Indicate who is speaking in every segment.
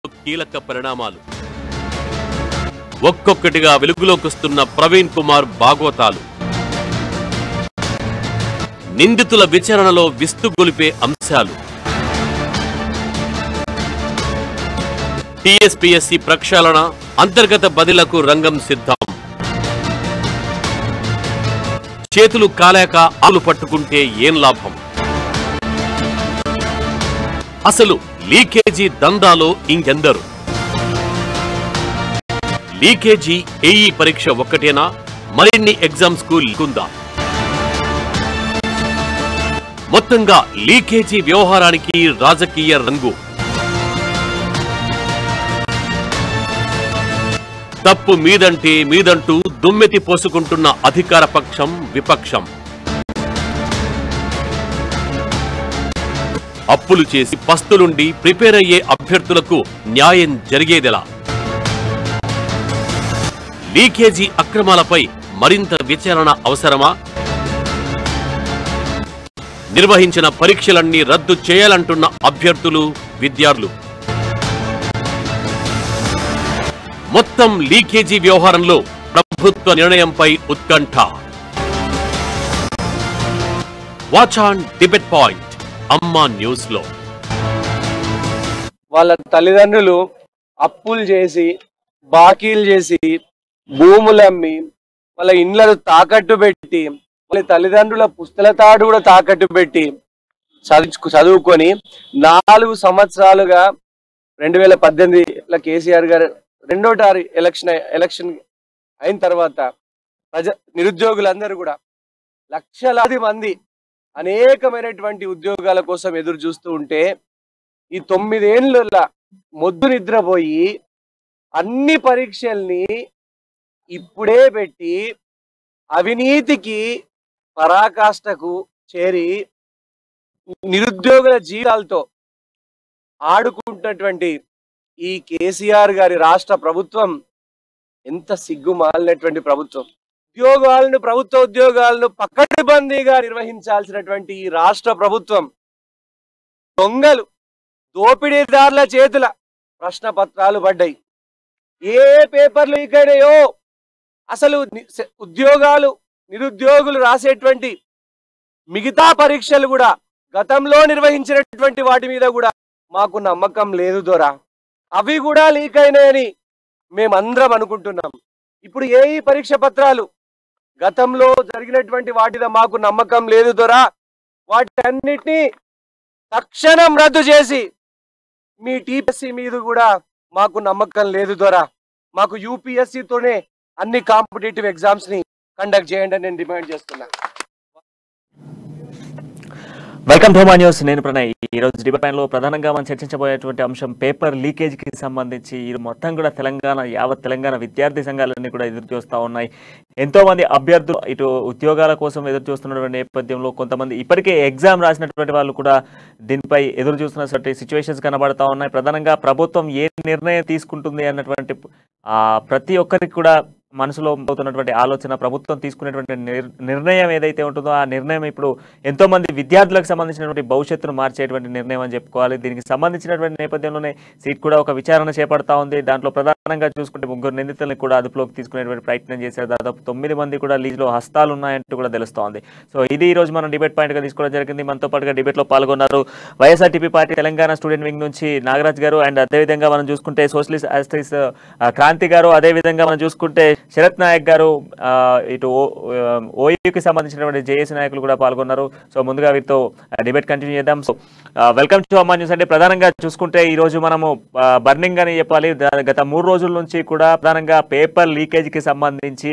Speaker 1: కీలక పరిణామాలు ఒక్కొక్కటిగా వెలుగులోకొస్తున్న ప్రవీణ్ కుమార్ భాగవతాలు నిందితుల విచారణలో విస్తుగొలిపే అంశాలు టీఎస్పీఎస్సీ ప్రక్షాళన అంతర్గత బదిలకు రంగం సిద్ధం చేతులు కాలేక ఆలు పట్టుకుంటే ఏం లాభం అసలు లీకేజీ దందాలో ఇంకెందరు లీకేజీ ఏఈ పరీక్ష ఒక్కటేనా మరిన్ని ఎగ్జామ్స్ కు లీకుందా మొత్తంగా లీకేజీ వ్యవహారానికి రాజకీయ రంగు తప్పు మీదంటే మీదంటూ దుమ్మెతి పోసుకుంటున్న అధికార పక్షం విపక్షం అప్పులు చేసి పస్తులుండి ప్రిపేర్ అయ్యే అభ్యర్థులకు న్యాయం జరిగేదెలా లీకేజీ అక్రమాలపై మరింత విచారణ అవసరమా నిర్వహించిన పరీక్షలన్నీ రద్దు చేయాలంటున్న అభ్యర్థులు విద్యార్థులు మొత్తం లీకేజీ వ్యవహారంలో ప్రభుత్వ నిర్ణయంపై ఉత్కంఠ వాచ్ ఆన్ డిబేట్ పాయింట్ అమ్మా న్యూస్ లో
Speaker 2: వాళ్ళ తల్లిదండ్రులు అప్పులు చేసి బాకీలు చేసి భూములమ్మి వాళ్ళ ఇండ్లను తాకట్టు పెట్టి వాళ్ళ తల్లిదండ్రుల పుస్తల తాడు కూడా తాకట్టు పెట్టి చదువుకొని 4 సంవత్సరాలుగా 2018 కేసీఆర్ గారు రెండోసారి ఎలక్షన్ అయిన తర్వాత నిరుద్యోగులందరూ కూడా లక్షలాది మంది అనేకమైనటువంటి ఉద్యోగాల కోసం ఎదురు చూస్తూ ఉంటే ఈ 9 ఏళ్ళ మొద్దు నిద్రపోయి అన్ని పరీక్షల్ని ఇప్పుడే పెట్టి అవినీతికి పరాకాష్ఠకు చేరి నిరుద్యోగుల జీవితాలతో ఆడుకుంటున్నటువంటి ఈ కేసీఆర్ గారి రాష్ట్ర ప్రభుత్వం ఎంత సిగ్గుమాలినటువంటి ప్రభుత్వం ప్రభుత్వ ఉద్యోగాలను పకడ్బందీగా నిర్వహించాల్సినటువంటి ఈ రాష్ట్ర ప్రభుత్వం దొంగలు దోపిడీదారుల చేతుల ప్రశ్న పత్రాలు పడ్డాయి ఏ పేపర్లు లీకైనాయో అసలు నిరుద్యోగులు రాసేటువంటి మిగతా పరీక్షలు కూడా గతంలో నిర్వహించినటువంటి వాటి మీద కూడా మాకు నమ్మకం లేదు దొరా అవి కూడా లీక్ అయినాయని మేమందరం అనుకుంటున్నాం ఇప్పుడు ఏఈ పరీక్ష పత్రాలు గతంలో జరిగినటువంటి వాటిద మాకు నమ్మకం లేదు దొరా వాటన్నిటినీ తక్షణం రద్దు చేసి మీ టీపీఎస్సీ మీద కూడా మాకు నమ్మకం లేదు దొరా మాకు యూపీఎస్సీతోనే అన్ని కాంపిటేటివ్ ఎగ్జామ్స్ ని కండక్ట్ చేయండి అని నేను డిమాండ్ చేస్తున్నా.
Speaker 3: వెల్కమ్ టు మా న్యూస్. నేను ప్రణయ్. ఈ రోజు డిబేట్ లో ప్రధానంగా మనం చర్చించబోయేటువంటి అంశం పేపర్ లీకేజీకి సంబంధించి ఈ మొత్తం కూడా యావత్ తెలంగాణ విద్యార్థి సంఘాలన్నీ కూడా ఎదురు చూస్తూ ఉన్నాయి. ఎంతో మంది అభ్యర్థులు ఇటు ఉద్యోగాల కోసం ఎదురు చూస్తున్నటువంటి నేపథ్యంలో కొంతమంది ఇప్పటికే ఎగ్జామ్ రాసినటువంటి వాళ్ళు కూడా దీనిపై ఎదురు చూస్తున్నటువంటి సిచ్యువేషన్స్ కనబడతా ఉన్నాయి. ప్రధానంగా ప్రభుత్వం ఏ నిర్ణయం తీసుకుంటుంది అన్నటువంటి ప్రతి ఒక్కరికి కూడా మనసులో అవుతున్నటువంటి ఆలోచన, ప్రభుత్వం తీసుకునేటువంటి నిర్ణయం ఏదైతే ఉంటుందో ఆ నిర్ణయం ఇప్పుడు ఎంతో మంది విద్యార్థులకు సంబంధించినటువంటి భవిష్యత్తును మార్చేటువంటి నిర్ణయం అని చెప్పుకోవాలి. దీనికి సంబంధించినటువంటి నేపథ్యంలోనే సీట్ కూడా ఒక విచారణ చేపడతా ఉంది. దాంట్లో ప్రధానంగా చూసుకుంటే 3 నిందితులను కూడా అదుపులోకి తీసుకునేటువంటి ప్రయత్నం చేశారు. దాదాపు 9 మంది కూడా లీజ్లో హస్తాలు ఉన్నాయంటూ కూడా తెలుస్తోంది. సో ఇది ఈ రోజు మనం డిబేట్ పాయింట్ గా తీసుకోవడం జరిగింది. మనతో పాటుగా డిబేట్ లో పాల్గొన్నారు YSRTP party Telangana student wing నుంచి నాగరాజ్ గారు, అండ్ అదేవిధంగా మనం చూసుకుంటే సోషలిస్ట్ యాక్టివిస్ట్ క్రాంతి గారు, అదేవిధంగా మనం చూసుకుంటే శరత్ నాయక్ గారు, ఇటు ఓయూకి సంబంధించినటువంటి జేఏసీ నాయకులు కూడా పాల్గొన్నారు. సో ముందుగా వీరితో డిబేట్ కంటిన్యూ చేద్దాం. సో వెల్కమ్ టు అమ్మా న్యూస్. అంటే ప్రధానంగా చూసుకుంటే ఈ రోజు మనము బర్నింగ్ అని చెప్పాలి. గత 3 రోజుల నుంచి కూడా ప్రధానంగా పేపర్ లీకేజీకి సంబంధించి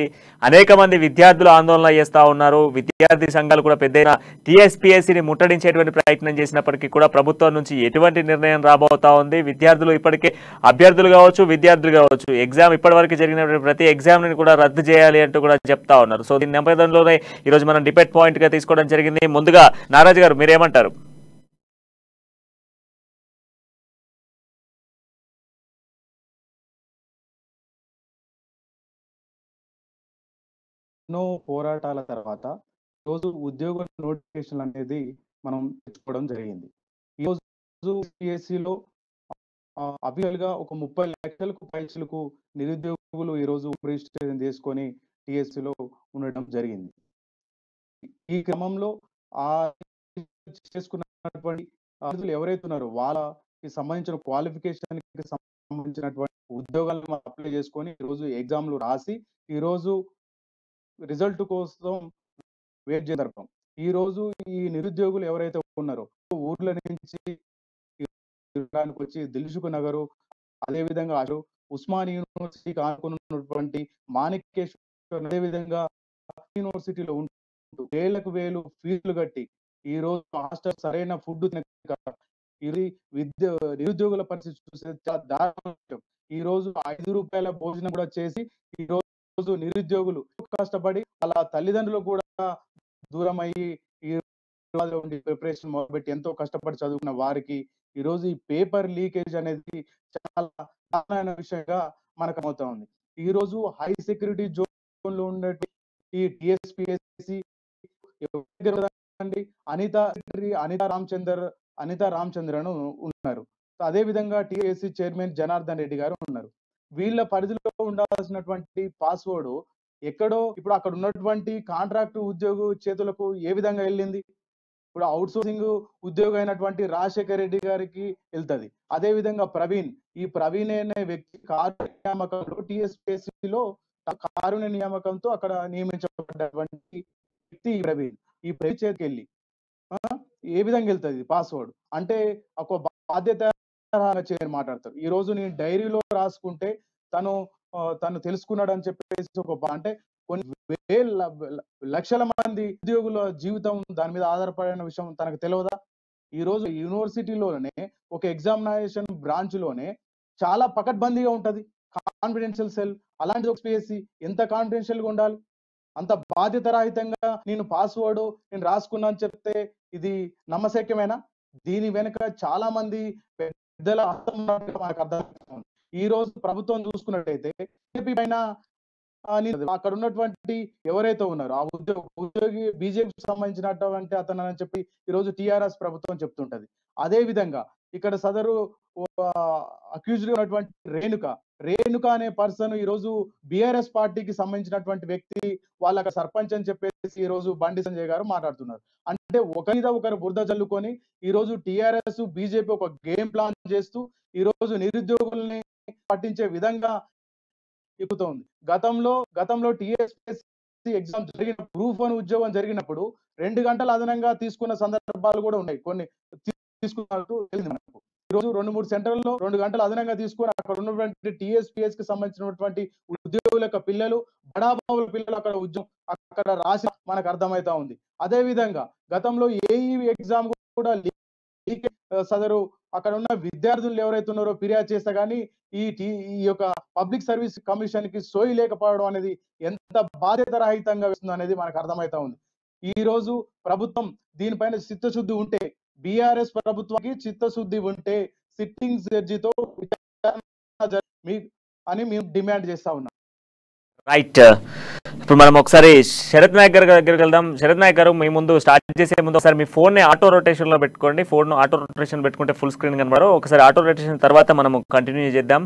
Speaker 3: అనేక మంది విద్యార్థులు ఆందోళన చేస్తూ ఉన్నారు. విద్యార్థి సంఘాలు కూడా పెద్ద టీఎస్పీఎస్సీని ముట్టడించేటువంటి ప్రయత్నం చేసినప్పటికీ కూడా ప్రభుత్వం నుంచి ఎటువంటి నిర్ణయం రాబోతా ఉంది. విద్యార్థులు ఇప్పటికే అభ్యర్థులు కావచ్చు, విద్యార్థులు కావచ్చు, ఎగ్జామ్ ఇప్పటివరకు జరిగిన ప్రతి ఎగ్జామ్ ని కూడా రద్దు చేయాలి అంటూ కూడా చెప్తా ఉన్నారు. సో దీని నేపథ్యంలోనే ఈ రోజు మనం డిబేట్ పాయింట్ గా తీసుకోవడం జరిగింది. ముందుగా నారాజ్ గారు మీరేమంటారు?
Speaker 4: ఎన్నో పోరాటాల తర్వాత రోజు ఉద్యోగ నోటిఫికేషన్ అనేది మనం తెచ్చుకోవడం జరిగింది. ఈ రోజు యూపీఎస్సీలో అఫీషియల్ గా ఒక 30 లక్షలకు పైసలకు నిరుద్యోగులు ఈ రోజు రిజిస్ట్రేషన్ చేసుకొని టీఎస్సీలో ఉండడం జరిగింది. ఈ క్రమంలో ఆ చేసుకున్నటువంటి అర్హులు ఎవరైతే ఉన్నారో వాళ్ళకి సంబంధించిన క్వాలిఫికేషన్ కి సంబంధించినటువంటి ఉద్యోగాలను మనం అప్లై చేసుకొని ఈ రోజు ఎగ్జామ్లు రాసి ఈ రోజు రిజల్ట్ కోసం వెయిట్ చేద్దాం. ఈ రోజు ఈ నిరుద్యోగులు ఎవరైతే ఉన్నారో ఊర్ల నుంచి వచ్చి దిల్సుఖ్ నగరు, అదేవిధంగా ఉస్మానియా యూనివర్సిటీకి ఆనుకున్నటువంటి మాణికేశ్వర్, అదేవిధంగా యూనివర్సిటీలో ఉంటూ వేలకు వేలు ఫీజులు కట్టి ఈ రోజు హాస్టల్ సరైన ఫుడ్ ఇది నిరుద్యోగుల పరిస్థితి చూస్తే చాలా దారుణం. ఈ రోజు 5 రూపాయల భోజనం కూడా చేసి ఈ రోజు నిరుద్యోగులు కష్టపడి అలా తల్లిదండ్రులు కూడా దూరం అయ్యి ఈ ప్రిపరేషన్ మొదలుపెట్టి ఎంతో కష్టపడి చదువుకున్న వారికి ఈ రోజు ఈ పేపర్ లీకేజ్ అనేది చాలా దారుణమైన విషయంగా మనకు అవుతా ఉంది. ఈ రోజు హై సెక్యూరిటీ జోన్ లో ఉండే ఈ టిఎస్పిఎస్సి అనితా రామచంద్రన్ ఉన్నారు. అదే విధంగా టిఎస్సి చైర్మన్ జనార్దన్ రెడ్డి గారు ఉన్నారు. వీళ్ళ పరిధిలో ఉండాల్సినటువంటి పాస్వర్డ్ ఎక్కడో ఇప్పుడు అక్కడ ఉన్నటువంటి కాంట్రాక్ట్ ఉద్యోగి చేతులకు ఏ విధంగా వెళ్ళింది? ఇప్పుడు అవుట్ సోర్సింగ్ ఉద్యోగి అయినటువంటి రాజశేఖర్ రెడ్డి గారికి వెళ్తుంది. అదే విధంగా ఈ ప్రవీణ్ అనే వ్యక్తి కారుణ్య నియామకంలో టిఎస్పిఎస్సిలో కారుణ్య నియామకంతో అక్కడ నియమించబడ్డటువంటి వ్యక్తి ఈ ప్రవీణ్ చేతికి వెళ్ళి ఏ విధంగా వెళ్తుంది పాస్వర్డ్? అంటే ఒక బాధ్యత చేయని మాట్లాడతారు. ఈ రోజు నేను డైరీలో రాసుకుంటే తను తెలుసుకున్నాడు అని చెప్పేసి అంటే కొన్ని లక్షల మంది ఉద్యోగుల జీవితం దాని మీద ఆధారపడిన విషయం తనకు తెలియదా? ఈ రోజు యూనివర్సిటీలోనే ఒక ఎగ్జామినేషన్ బ్రాంచ్ లోనే చాలా పకడ్బందీగా ఉంటది కాన్ఫిడెన్షియల్ సెల్. అలాంటి ఒక పిఎస్సి ఎంత కాన్ఫిడెన్షియల్ గా ఉండాలి? అంత బాధ్యత రహితంగా నేను పాస్వర్డ్ నేను రాసుకున్నా అని చెప్తే ఇది నమ్మశక్యమేనా? దీని వెనుక చాలా మంది పెద్దల అర్థం మనకు అర్థం. ఈ రోజు ప్రభుత్వం చూసుకున్నట్టయితే పైన అక్కడ ఉన్నటువంటి ఎవరైతే ఉన్నారో ఆ ఉద్యోగి బీజేపీకి సంబంధించినటువంటి అతను అని చెప్పి ఈ రోజు టిఆర్ఎస్ ప్రభుత్వం చెప్తుంటది. అదే విధంగా ఇక్కడ సదరు అక్యూజ్డ్ ఉన్నటువంటి రేణుక అనే పర్సన్ ఈ రోజు బిఆర్ఎస్ పార్టీకి సంబంధించినటువంటి వ్యక్తి, వాళ్ళ సర్పంచ్ అని చెప్పేసి ఈ రోజు బండి సంజయ్ గారు మాట్లాడుతున్నారు. అంటే ఒకరి మీద ఒకరు బురద జల్లుకొని ఈ రోజు టిఆర్ఎస్ బీజేపీ ఒక గేమ్ ప్లాన్ చేస్తూ ఈ రోజు నిరుద్యోగుల్ని పట్టించే విధంగా ఎక్కుతోంది. గతంలో టిఎస్పిఎస్సి ఎగ్జామ్ జరిగిన ప్రూఫ్ అని ఉద్యోగం జరిగినప్పుడు 2 గంటలు అదనంగా తీసుకున్న సందర్భాలు కూడా ఉన్నాయి. కొన్ని తీసుకున్నట్టు తెలిసింది మనకు. ఈ రోజు 2-3 సెంటర్లలో 2 గంటలు అదనంగా తీసుకొని అక్కడ ఉన్నటువంటి టిఎస్పిఎస్ కి సంబంధించినటువంటి ఉద్యోగుల యొక్క పిల్లలు, బడాబాబుల పిల్లలు అక్కడ రాసి మనకు అర్థమవుతా ఉంది. అదే విధంగా గతంలో ఏఈ ఎగ్జామ్ కూడా సదరు అక్కడ ఉన్న విద్యార్థులు ఎవరైతే ఉన్నారో ఫిర్యాదు చేస్తే గానీ ఈ యొక్క పబ్లిక్ సర్వీస్ కమిషన్ కి సోయి లేకపోవడం అనేది ఎంత బాధ్యత రహితంగా వేస్తుంది అనేది మనకు అర్థమవుతా ఉంది. ఈ రోజు ప్రభుత్వం దీనిపైన చిత్తశుద్ధి ఉంటే, బిఆర్ఎస్ ప్రభుత్వానికి చిత్తశుద్ధి ఉంటే సిట్టింగ్ జడ్జితో అని మేము డిమాండ్ చేస్తా ఉన్నాం.
Speaker 3: రైట్, ఇప్పుడు మనం ఒకసారి శరత్ నాయక్ గారి దగ్గరికి వెళ్దాం. శరత్ నాయక్ గారు, మీ ముందు స్టార్ట్ చేసే ముందు ఒకసారి మీ ఫోన్ని ఆటో రొటేషన్ లో పెట్టుకోండి. ఫోన్ ఆటో రొటేషన్ పెట్టుకుంటే ఫుల్ స్క్రీన్ కనబడరు. ఒకసారి ఆటో రొటేషన్ తర్వాత మనం కంటిన్యూ చేద్దాం.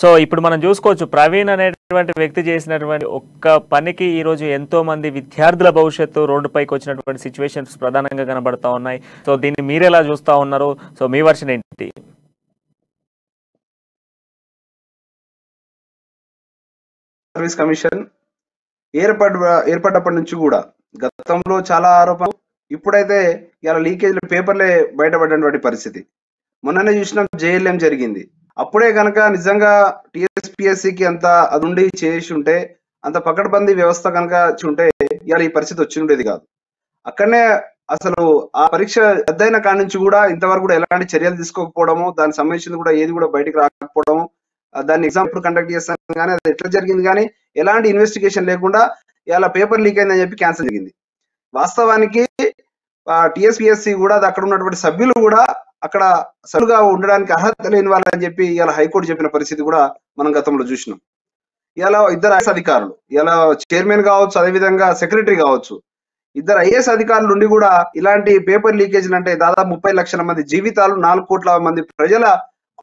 Speaker 3: సో ఇప్పుడు మనం చూసుకోవచ్చు, ప్రవీణ్ అనేటువంటి వ్యక్తి చేసినటువంటి ఒక్క పనికి ఈ రోజు ఎంతో మంది విద్యార్థుల భవిష్యత్తు రోడ్డుపైకి వచ్చినటువంటి సిచ్యువేషన్స్ ప్రధానంగా కనబడతా ఉన్నాయి. సో దీన్ని మీరు ఎలా చూస్తా ఉన్నారు? సో మీ వర్షన్ ఏంటి?
Speaker 5: సర్వీస్ కమిషన్ ఏర్పడ్డప్పటి నుంచి కూడా గతంలో చాలా ఆరోపణలు, ఇప్పుడైతే ఇలా లీకేజ్లు పేపర్లే బయటపడినటువంటి పరిస్థితి. మొన్ననే చూసిన జేఎల్ఎం జరిగింది. అప్పుడే కనుక నిజంగా టిఎస్పిఎస్సికి అంత అది ఉండి చేసి ఉంటే, అంత పకడ్బందీ వ్యవస్థ కనుక ఉంటే ఇలా ఈ పరిస్థితి వచ్చి ఉండేది కాదు. అక్కడనే అసలు ఆ పరీక్ష రద్దయిన కాడి నుంచి కూడా ఇంతవరకు కూడా ఎలాంటి చర్యలు తీసుకోకపోవడము, దానికి సంబంధించింది కూడా ఏది కూడా బయటకు రాకపోవడము, దాన్ని ఎగ్జామ్ ఇప్పుడు కండక్ట్ చేస్తాను కానీ అది ఎట్లా జరిగింది కానీ ఎలాంటి ఇన్వెస్టిగేషన్ లేకుండా ఇలా పేపర్ లీక్ అయిందని చెప్పి క్యాన్సిల్ జరిగింది. వాస్తవానికి టిఎస్పిఎస్సి కూడా అక్కడ ఉన్నటువంటి సభ్యులు కూడా అక్కడ సభ్యులుగా ఉండడానికి అర్హత లేని వాళ్ళని చెప్పి ఇలా హైకోర్టు చెప్పిన పరిస్థితి కూడా మనం గతంలో చూసినాం. ఇలా ఇద్దరు ఐఏఎస్ అధికారులు, ఇలా చైర్మన్ కావచ్చు, అదేవిధంగా సెక్రటరీ కావచ్చు, ఇద్దరు ఐఏఎస్ అధికారులు ఉండి కూడా ఇలాంటి పేపర్ లీకేజ్ అంటే దాదాపు 30 లక్షల మంది జీవితాలు, 4 కోట్ల మంది ప్రజల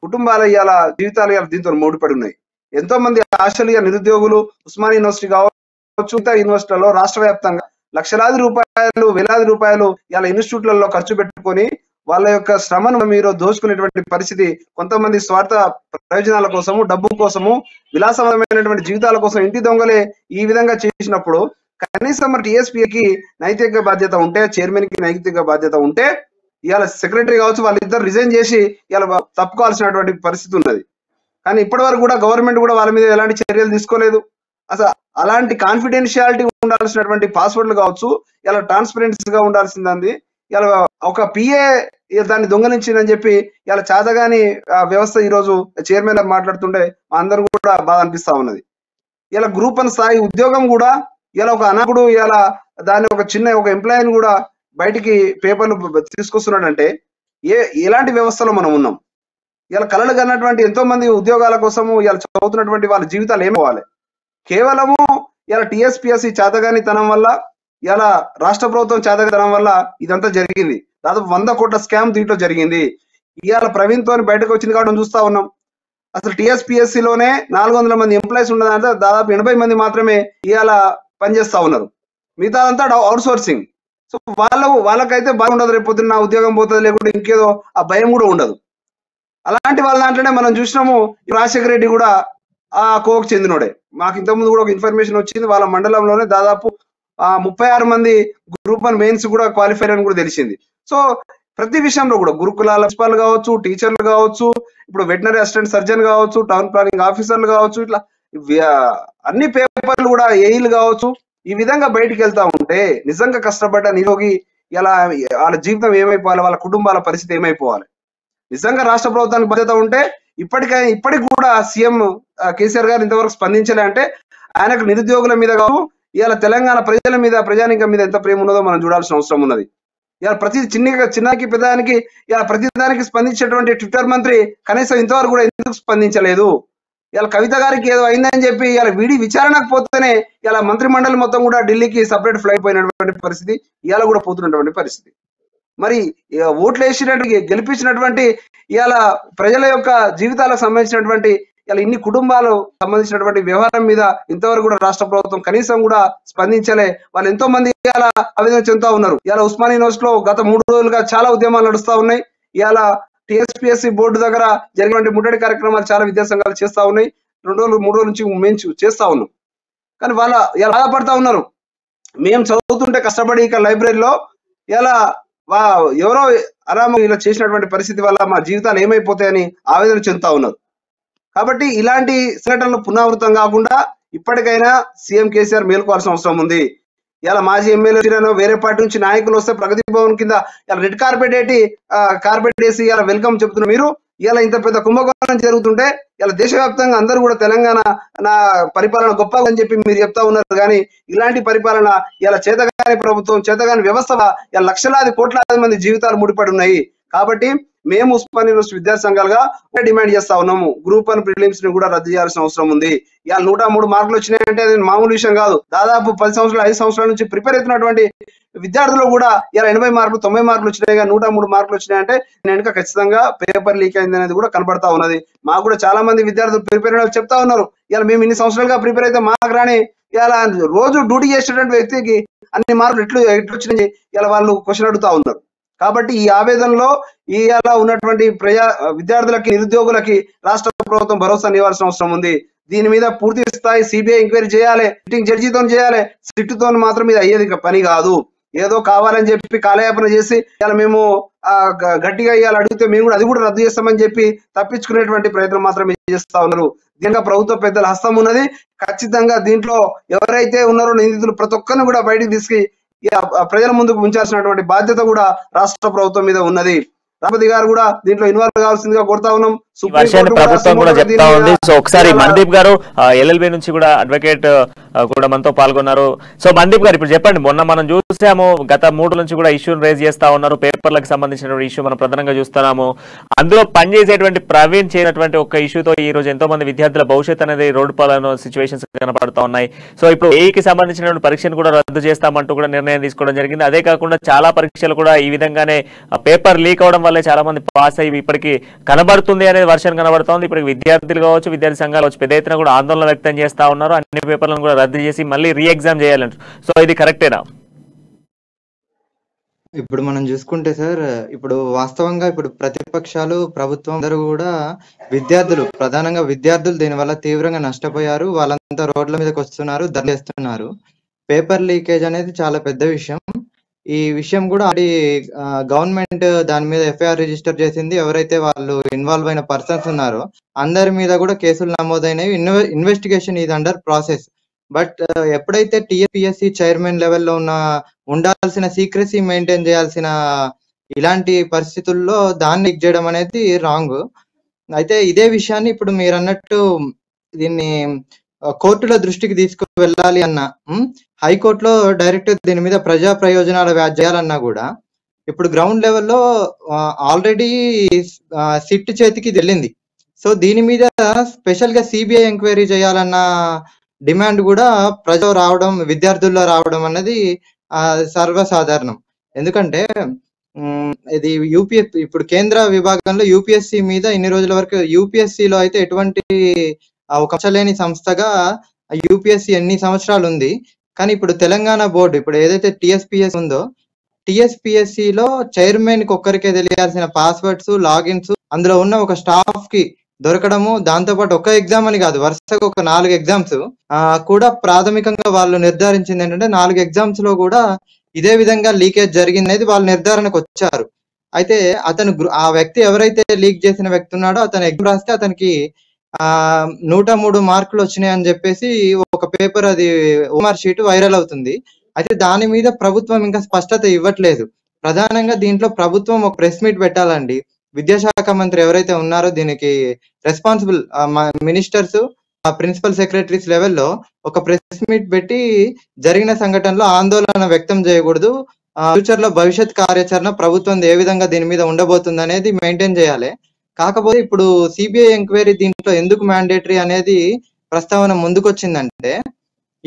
Speaker 5: కుటుంబాల ఇవాళ జీవితాలు ఇవాళ దీంతో ముడిపడి ఉన్నాయి. ఎంతో మంది ఆశలు నిరుద్యోగులు ఉస్మానియా యూనివర్సిటీ కావచ్చు, ఇతర యూనివర్సిటీలలో రాష్ట్ర వ్యాప్తంగా లక్షలాది రూపాయలు, వేలాది రూపాయలు ఇలా ఇన్స్టిట్యూట్లలో ఖర్చు పెట్టుకొని వాళ్ళ యొక్క శ్రమను మీరు దోచుకునేటువంటి పరిస్థితి. కొంతమంది స్వార్థ ప్రయోజనాల కోసము, డబ్బు కోసము, విలాసవంతమైనటువంటి జీవితాల కోసం ఇంటి దొంగలే ఈ విధంగా చేసినప్పుడు కనీసం మరి టీఎస్పీకి నైతిక బాధ్యత ఉంటే, చైర్మన్ కి నైతిక బాధ్యత ఉంటే ఇవాళ సెక్రటరీ కావచ్చు వాళ్ళిద్దరు రిజైన్ చేసి ఇవాళ తప్పుకోవాల్సినటువంటి పరిస్థితి ఉన్నది. కానీ ఇప్పటి వరకు కూడా గవర్నమెంట్ కూడా వాళ్ళ మీద ఎలాంటి చర్యలు తీసుకోలేదు. అసలు అలాంటి కాన్ఫిడెన్షియాలిటీ ఉండాల్సినటువంటి పాస్వర్డ్లు కావచ్చు ఇలా ట్రాన్స్పరెన్సీ గా ఉండాల్సింది. ఇలా ఒక పిఏ దాన్ని దొంగలించిందని చెప్పి ఇలా చేతగాని వ్యవస్థ ఈ రోజు చైర్మన్ గారు మాట్లాడుతుంటే అందరూ కూడా బాధ అనిపిస్తా ఉన్నది. ఇలా గ్రూప్ 1 స్థాయి ఉద్యోగం కూడా ఇలా ఒక అనాథుడు ఇలా దాన్ని ఒక చిన్న ఒక ఎంప్లాయీని కూడా బయటికి పేపర్లు తీసుకొస్తున్నాడంటే ఎలాంటి వ్యవస్థలో మనం ఉన్నాం? ఇలా కలలు కన్నటువంటి ఎంతో మంది ఉద్యోగాల కోసము ఇలా చదువుతున్నటువంటి వాళ్ళ జీవితాలు ఏమవ్వాలి? కేవలము ఇలా టీఎస్పీఎస్సీ చేతగానితనం వల్ల, ఇలా రాష్ట్ర ప్రభుత్వం చేతగానితనం వల్ల ఇదంతా జరిగింది. దాదాపు 100 కోట్ల స్కామ్ దీంట్లో జరిగింది. ఇవాళ ప్రవీణ్ తోని బయటకు వచ్చింది కాబట్టి చూస్తా ఉన్నాం. అసలు టీఎస్పీఎస్సీలోనే 400 మంది ఎంప్లాయీస్ ఉన్నదంటే దాదాపు 80 మంది మాత్రమే ఇవాళ పనిచేస్తా ఉన్నారు. మిగతాదంతా అవుట్ సోర్సింగ్. సో వాళ్ళకైతే బాగుండదు, రేపు పొద్దున్న నా ఉద్యోగం పోతుంది, లేకుంటే ఇంకేదో ఆ భయం కూడా ఉండదు. అలాంటి వాళ్ళ దాంట్లోనే మనం చూసినాము రాజశేఖర రెడ్డి కూడా ఆ కోవకు చెందినోడే. మాకు ఇంతకుముందు కూడా ఒక ఇన్ఫర్మేషన్ వచ్చింది, వాళ్ళ మండలంలోనే దాదాపు 36 మంది గ్రూప్ 1 మెయిన్స్ కూడా క్వాలిఫైర్ అని కూడా తెలిసింది. సో ప్రతి విషయంలో కూడా గురుకులాల ప్రిన్సిపాల్ కావచ్చు, టీచర్లు కావచ్చు, ఇప్పుడు వెటనరీ అసిస్టెంట్ సర్జన్ కావచ్చు, టౌన్ ప్లానింగ్ ఆఫీసర్లు కావచ్చు, ఇట్లా అన్ని పేపర్లు కూడా ఏఈలు కావచ్చు, ఈ విధంగా బయటికి వెళ్తా ఉంటే నిజంగా కష్టపడ్డ నిరోగి ఇలా వాళ్ళ జీవితం ఏమైపోవాలి, వాళ్ళ కుటుంబాల పరిస్థితి ఏమైపోవాలి? నిజంగా రాష్ట్ర ప్రభుత్వానికి బాధ్యత ఉంటే ఇప్పటికి కూడా సీఎం కేసీఆర్ గారు ఇంతవరకు స్పందించలే అంటే ఆయనకు నిరుద్యోగుల మీద కావచ్చు, ఇవాళ తెలంగాణ ప్రజల మీద, ప్రజానికం మీద ఎంత ప్రేమ ఉన్నదో మనం చూడాల్సిన అవసరం ఉన్నది. ఇవాళ ప్రతి చిన్నకి పెద్దానికి ఇలా ప్రతిదానికి స్పందించేటువంటి ట్విట్టర్ మంత్రి కనీసం ఇంతవరకు కూడా ఎందుకు స్పందించలేదు? ఇలా కవిత గారికి ఏదో అయిందని చెప్పి ఇలా వీడి విచారణకు పోతేనే ఇలా మంత్రి మండలి మొత్తం కూడా ఢిల్లీకి సపరేట్ ఫ్లైట్ పోయినటువంటి పరిస్థితి, ఇవాళ కూడా పోతున్నటువంటి పరిస్థితి. మరి ఓట్లు వేసినటువంటి గెలిపించినటువంటి ఇవాళ ప్రజల యొక్క జీవితాలకు సంబంధించినటువంటి ఇలా ఇన్ని కుటుంబాలు సంబంధించినటువంటి వ్యవహారం మీద ఇంతవరకు కూడా రాష్ట్ర ప్రభుత్వం కనీసం కూడా స్పందించలే. వాళ్ళు ఎంతో మంది ఇలా ఆవేదన చెందుతా ఉన్నారు. ఇలా ఉస్మానియా యూనివర్సిటీలో గత 3 రోజులుగా చాలా ఉద్యమాలు నడుస్తా ఉన్నాయి. ఇలా టీఎస్పీఎస్సీ బోర్డు దగ్గర జరిగినటువంటి ముట్టడి కార్యక్రమాలు చాలా విద్యాసంఘాలు చేస్తా ఉన్నాయి. 2 రోజులు 3 రోజుల నుంచి మేము చేస్తా ఉన్నాం. కానీ వాళ్ళ ఇలా బాధపడతా ఉన్నారు. మేము చదువుతుంటే కష్టపడి ఇక లైబ్రరీలో ఇలా ఎవరో అరామ ఇలా చేసినటువంటి పరిస్థితి వల్ల మా జీవితాలు ఏమైపోతాయని ఆవేదన చెందుతా ఉన్నారు. కాబట్టి ఇలాంటి సంఘటనలు పునరావృతం కాకుండా ఇప్పటికైనా సీఎం కేసీఆర్ మేల్కోవాల్సిన అవసరం ఉంది. ఇలా మాజీ ఎమ్మెల్యే వేరే పార్టీ నుంచి నాయకులు వస్తే ప్రగతి భవన్ కింద ఇలా రెడ్ కార్పెట్ వేసి ఇలా వెల్కమ్ చెప్తున్నారు. మీరు ఇలా ఇంత పెద్ద కుంభకోణం జరుగుతుంటే ఇలా దేశవ్యాప్తంగా అందరూ కూడా తెలంగాణ నా పరిపాలన గొప్ప అని చెప్పి మీరు చెప్తా ఉన్నారు. కానీ ఇలాంటి పరిపాలన ఇలా చేతగాని ప్రభుత్వం, చేతగాని వ్యవస్థ ఇలా లక్షలాది కోట్లాది మంది జీవితాలు ముడిపడి ఉన్నాయి. కాబట్టి మేము ఉస్మానియా యూనివర్సిటీ విద్యాసంఘాలుగా డిమాండ్ చేస్తా ఉన్నాము, గ్రూప్ 1 ప్రిలిమ్స్ ని కూడా రద్దు చేయాల్సిన అవసరం ఉంది. ఇలా 103 మార్కులు వచ్చినాయంటే అది మామూలు విషయం కాదు. దాదాపు 10 సంవత్సరాలు 5 సంవత్సరాల నుంచి ప్రిపేర్ అవుతున్నటువంటి విద్యార్థులు కూడా ఇలా 80 మార్కులు 90 మార్కులు వచ్చినాయి, 103 మార్కులు వచ్చినాయంటే వెనుక ఖచ్చితంగా పేపర్ లీక్ అయింది అనేది కూడా కనబడతా ఉన్నది. మాకు కూడా చాలా మంది విద్యార్థులు ప్రిపేర్ అయిన చెప్తా ఉన్నారు, ఇలా మేము ఇన్ని సంవత్సరాలుగా ప్రిపేర్ అయితే మాకు రాని ఇలా రోజు డ్యూటీ చేసేటువంటి వ్యక్తికి అన్ని మార్కులు ఎట్లు వచ్చినాయి ఇలా వాళ్ళు క్వశ్చన్ అడుగుతా ఉన్నారు. కాబట్టి ఈ ఆవేదనలో ఇలా ఉన్నటువంటి విద్యార్థులకి, నిరుద్యోగులకి రాష్ట్ర ప్రభుత్వం భరోసా ఇవ్వాల్సిన అవసరం ఉంది. దీని మీద పూర్తి స్థాయి సిబిఐ ఎంక్వైరీ చేయాలి, సిట్టింగ్ జడ్జితో చేయాలి. సిట్టుతో మాత్రం ఇది అయ్యేది పని కాదు. ఏదో కావాలని చెప్పి కాలయాపన చేసి ఇలా మేము గట్టిగా ఇవాళ అడిగితే మేము కూడా అది కూడా రద్దు చేస్తామని చెప్పి తప్పించుకునేటువంటి ప్రయత్నం మాత్రమే చేస్తా ఉన్నారు. దీంట్లో ప్రభుత్వ పెద్దల హస్తం ఉన్నది. ఖచ్చితంగా దీంట్లో ఎవరైతే ఉన్నారో నిందితులు ప్రతి ఒక్కరిని కూడా బయటికి తీసుకు ప్రజల ముందుకు ఉంచాల్సినటువంటి బాధ్యత కూడా రాష్ట్ర ప్రభుత్వం మీద ఉన్నది. రాష్ట్రపతి గారు కూడా దీంట్లో ఇన్వాల్వ్ కావాల్సిందిగా కోరుతా ఉన్నాం.
Speaker 3: ప్రభుత్వం కూడా చెప్తా ఉంది. సో ఒకసారి మందీప్ గారు ఎల్ఎల్బి నుంచి కూడా అడ్వకేట్ కూడా మనతో పాల్గొన్నారు. సో మందీప్ గారు ఇప్పుడు చెప్పండి, మొన్న మనం చూసాము గత 3 నుంచి కూడా ఇష్యూని రేజ్ చేస్తా ఉన్నారు. పేపర్లకు సంబంధించినటువంటి ఇష్యూ మనం ప్రధానంగా చూస్తున్నాము. అందులో పనిచేసేటువంటి ప్రవీణ్ చేయనటువంటి ఒక ఇష్యూతో ఈ రోజు ఎంతో మంది విద్యార్థుల భవిష్యత్ అనేది రోడ్డు పాలన సిచ్యువేషన్స్ కనపడుతూ ఉన్నాయి. సో ఇప్పుడు ఏఈకి సంబంధించినటువంటి పరీక్షను కూడా రద్దు చేస్తామంటూ కూడా నిర్ణయం తీసుకోవడం జరిగింది. అదే కాకుండా చాలా పరీక్షలు కూడా ఈ విధంగానే పేపర్ లీక్ అవడం వల్లే చాలా మంది పాస్ అయ్యి ఇప్పటికీ కనబడుతుంది అనేది వర్షన్ కనబడుతోంది. ఇప్పుడు విద్యార్థులు కావచ్చు, విద్యార్థి సంఘాలు కావచ్చు, పెద్ద ఎత్తున కూడా ఆందోళన వ్యక్తం చేస్తా ఉన్నారు. అన్ని పేపర్లను కూడా రద్దు చేసి మళ్ళీ రీ ఎగ్జామ్ చేయాలంటారు. సో ఇది కరెక్టేనా?
Speaker 6: ఇప్పుడు మనం చూసుకుంటే సార్, ఇప్పుడు వాస్తవంగా ఇప్పుడు ప్రతిపక్షాలు, ప్రభుత్వం అందరూ కూడా ప్రధానంగా విద్యార్థులు దీనివల్ల తీవ్రంగా నష్టపోయారు. వాళ్ళంతా రోడ్ల మీదకి వస్తున్నారు, ధర్నా చేస్తున్నారు. పేపర్ లీకేజ్ అనేది చాలా పెద్ద విషయం. ఈ విషయం కూడా గవర్నమెంట్ దాని మీద ఎఫ్ఐఆర్ రిజిస్టర్ చేసింది. ఎవరైతే వాళ్ళు ఇన్వాల్వ్ అయిన పర్సన్స్ ఉన్నారో అందరి మీద కూడా కేసులు నమోదైనవి. Investigation is under process. But ఎప్పుడైతే టీఎస్పీఎస్సీ చైర్మన్ లెవెల్లో ఉండాల్సిన సీక్రెసీ మెయింటైన్ చేయాల్సిన ఇలాంటి పరిస్థితుల్లో దాన్ని లీక్ చేయడం అనేది రాంగ్. అయితే ఇదే విషయాన్ని ఇప్పుడు మీరు అన్నట్టు దీన్ని కోర్టుల దృష్టికి తీసుకువెళ్ళాలి అన్న, హైకోర్టులో డైరెక్ట్ దీని మీద ప్రజా ప్రయోజనాల వ్యాజ్యం చేయాలన్నా కూడా ఇప్పుడు గ్రౌండ్ లెవెల్లో ఆల్రెడీ సిట్ చేతికి వెళ్ళింది. సో దీని మీద స్పెషల్ గా సిబిఐ ఎంక్వైరీ చేయాలన్న డిమాండ్ కూడా విద్యార్థుల్లో రావడం అన్నది సర్వసాధారణం. ఎందుకంటే ఇది యూపీఎస్సీ ఇప్పుడు కేంద్ర విభాగంలో యూపీఎస్సీ మీద ఇన్ని రోజుల వరకు యూపీఎస్సీలో అయితే ఎటువంటి ఒక లేని సంస్థగా యూపీఎస్సీ ఎన్ని సంవత్సరాలు ఉంది. కానీ ఇప్పుడు తెలంగాణ బోర్డు ఇప్పుడు ఏదైతే టీఎస్పీఎస్ ఉందో, టీఎస్పీఎస్సీలో చైర్మన్ కి ఒక్కరికే తెలియాల్సిన పాస్వర్డ్స్, లాగిన్స్ అందులో ఉన్న ఒక స్టాఫ్ కి దొరకడము, దాంతోపాటు ఒక ఎగ్జామ్ అని కాదు, వరుసగా ఒక 4 ఎగ్జామ్స్ కూడా ప్రాథమికంగా వాళ్ళు నిర్ధారించింది ఏంటంటే 4 ఎగ్జామ్స్ లో కూడా ఇదే విధంగా లీకేజ్ జరిగింది వాళ్ళు నిర్ధారణకు వచ్చారు. అయితే ఆ వ్యక్తి ఎవరైతే లీక్ చేసిన వ్యక్తి ఉన్నాడో అతను ఎగ్జామ్ రాస్తే అతనికి 103 మార్కులు వచ్చినాయి అని చెప్పేసి ఒక పేపర్, అది ఓఎంఆర్ షీట్ వైరల్ అవుతుంది. అయితే దాని మీద ప్రభుత్వం ఇంకా స్పష్టత ఇవ్వట్లేదు. ప్రధానంగా దీంట్లో ప్రభుత్వం ఒక ప్రెస్ మీట్ పెట్టాలండి. విద్యాశాఖ మంత్రి ఎవరైతే ఉన్నారో దీనికి రెస్పాన్సిబుల్ మినిస్టర్స్, ప్రిన్సిపల్ సెక్రటరీస్ లెవెల్లో ఒక ప్రెస్ మీట్ పెట్టి జరిగిన సంఘటనలో ఆందోళన వ్యక్తం చేయకూడదు. ఫ్యూచర్ లో భవిష్యత్ కార్యాచరణ ప్రభుత్వం ఏ విధంగా దీని మీద ఉండబోతుంది అనేది మెయింటైన్ చేయాలి. కాకపోతే ఇప్పుడు సిబిఐ ఎంక్వైరీ దీంట్లో ఎందుకు మ్యాండేటరీ అనేది ప్రస్తావన ముందుకొచ్చిందంటే,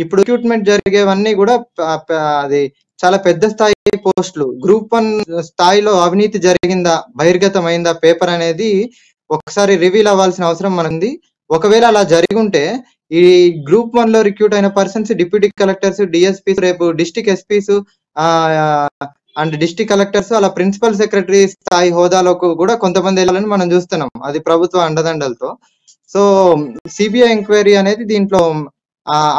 Speaker 6: ఇప్పుడు రిక్రూట్మెంట్ జరిగేవన్నీ కూడా అది చాలా పెద్ద స్థాయి పోస్టులు, గ్రూప్ 1 స్థాయిలో అవినీతి జరిగిందా, బహిర్గతమైందా పేపర్ అనేది ఒకసారి రివీల్ అవ్వాల్సిన అవసరం మనది. ఒకవేళ అలా జరిగి ఉంటే ఈ గ్రూప్ 1 లో రిక్రూట్ అయిన పర్సన్స్ డిప్యూటీ కలెక్టర్స్, డిఎస్పీస్, రేపు district SPs and district collectors, అలా ప్రిన్సిపల్ సెక్రటరీ స్థాయి హోదాలకు కూడా కొంతమంది వెళ్ళాలని మనం చూస్తున్నాం, అది ప్రభుత్వ అండదండలతో. సో సిబిఐ ఎంక్వైరీ అనేది దీంట్లో